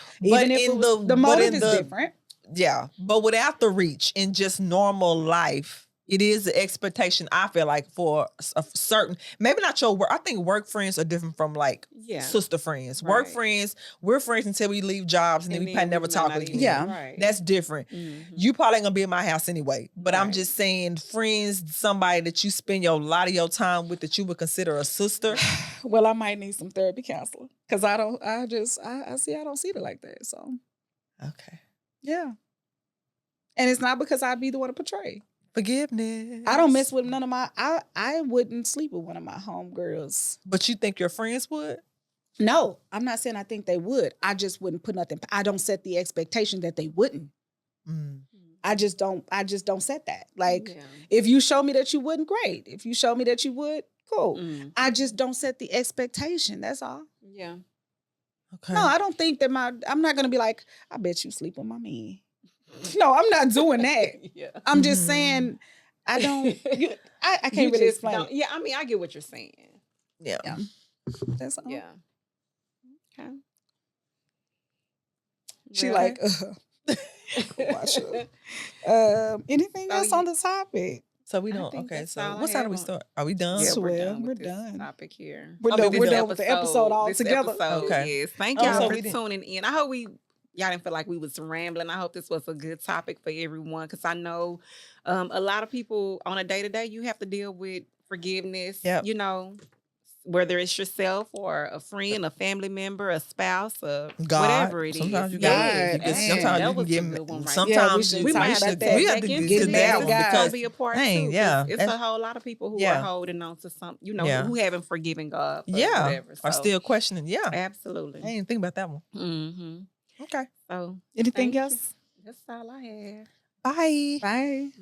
Speaker 1: was, the motive is different.
Speaker 3: Yeah, but without the reach in just normal life, it is the expectation, I feel like, for a certain, maybe not your work. I think work friends are different from like
Speaker 2: Yeah.
Speaker 3: sister friends. Work
Speaker 2: Right.
Speaker 3: friends, we're friends until we leave jobs and then we probably never
Speaker 2: might
Speaker 3: talk
Speaker 2: not
Speaker 3: again.
Speaker 2: even-
Speaker 1: Yeah.
Speaker 2: right.
Speaker 3: That's different.
Speaker 2: Mhm.
Speaker 3: You probably ain't gonna be in my house anyway. But I'm
Speaker 2: Right.
Speaker 3: just saying, friends, somebody that you spend a lot of your time with that you would consider a sister.
Speaker 1: Well, I might need some therapy counselor, because I don't see it like that. So
Speaker 3: Okay.
Speaker 1: yeah. And it's not because I'd be the one to portray.
Speaker 3: Forgiveness.
Speaker 1: I don't mess with none of my, I wouldn't sleep with one of my homegirls.
Speaker 3: But you think your friends would?
Speaker 1: No, I'm not saying I think they would. I just wouldn't put nothing. I don't set the expectation that they wouldn't.
Speaker 3: Mm.
Speaker 1: I just don't set that. Like,
Speaker 2: Yeah.
Speaker 1: if you show me that you wouldn't, great. If you show me that you would, cool.
Speaker 2: Mm.
Speaker 1: I just don't set the expectation. That's all.
Speaker 2: Yeah.
Speaker 3: Okay.
Speaker 1: No, I don't think that I'm not gonna be like, I bet you sleep with my man. No, I'm not doing that.
Speaker 2: Yeah.
Speaker 1: I'm just saying, I don't. I
Speaker 2: You
Speaker 1: can't really
Speaker 2: just
Speaker 1: explain
Speaker 2: don't-
Speaker 1: it.
Speaker 2: Yeah, I mean, I get what you're saying.
Speaker 3: Yeah.
Speaker 1: Yeah. That's all.
Speaker 2: Yeah. Okay.
Speaker 1: She
Speaker 2: Well,
Speaker 1: like, watch anything
Speaker 2: So
Speaker 1: else on the topic?
Speaker 3: So we
Speaker 2: I
Speaker 3: don't.
Speaker 2: think
Speaker 3: Okay.
Speaker 2: that's
Speaker 3: So
Speaker 2: all I
Speaker 3: what time do
Speaker 2: have
Speaker 3: we
Speaker 2: on-
Speaker 3: start? Are we done?
Speaker 1: Yeah.
Speaker 2: we're
Speaker 1: Well,
Speaker 2: done
Speaker 1: we're
Speaker 2: with this
Speaker 1: done.
Speaker 2: topic here.
Speaker 1: We're
Speaker 3: I
Speaker 1: done.
Speaker 3: mean,
Speaker 1: We're
Speaker 3: this
Speaker 1: done with the episode altogether.
Speaker 3: Okay.
Speaker 2: Yes. Thank
Speaker 3: Oh,
Speaker 2: y'all
Speaker 3: so
Speaker 2: for
Speaker 3: we didn't-
Speaker 2: tuning in. I hope y'all didn't feel like we was rambling. I hope this was a good topic for everyone, because I know a lot of people on a day-to-day, you have to deal with forgiveness.
Speaker 3: Yep.
Speaker 2: You know, whether it's yourself or a friend, a family member, a spouse,
Speaker 3: God.
Speaker 2: whatever it is.
Speaker 3: Sometimes you
Speaker 1: God,
Speaker 3: got.
Speaker 1: man.
Speaker 3: Sometimes
Speaker 2: That
Speaker 3: you can
Speaker 2: was a
Speaker 3: get.
Speaker 2: good one right there.
Speaker 3: Sometimes
Speaker 1: Yeah,
Speaker 2: We might have to
Speaker 1: talk about
Speaker 2: tap
Speaker 3: we have
Speaker 2: back
Speaker 3: to
Speaker 2: into
Speaker 3: get
Speaker 1: that.
Speaker 3: that
Speaker 1: Get
Speaker 3: one
Speaker 1: back to
Speaker 2: It's
Speaker 1: God.
Speaker 2: gonna be a part
Speaker 3: Dang,
Speaker 2: 2. 'Cause
Speaker 3: yeah.
Speaker 2: It's
Speaker 3: That's-
Speaker 2: a whole lot of people who
Speaker 3: Yeah.
Speaker 2: are holding on to some,
Speaker 3: Yeah.
Speaker 2: who haven't forgiven God for
Speaker 3: Yeah.
Speaker 2: whatever.
Speaker 3: Are
Speaker 2: So,
Speaker 3: still questioning. Yeah.
Speaker 2: absolutely.
Speaker 3: I didn't think about that one.
Speaker 2: Mm-hmm.
Speaker 3: Okay.
Speaker 2: So
Speaker 1: Anything
Speaker 2: Thank you.
Speaker 1: else?
Speaker 2: that's all I have.
Speaker 3: Bye.
Speaker 1: Bye.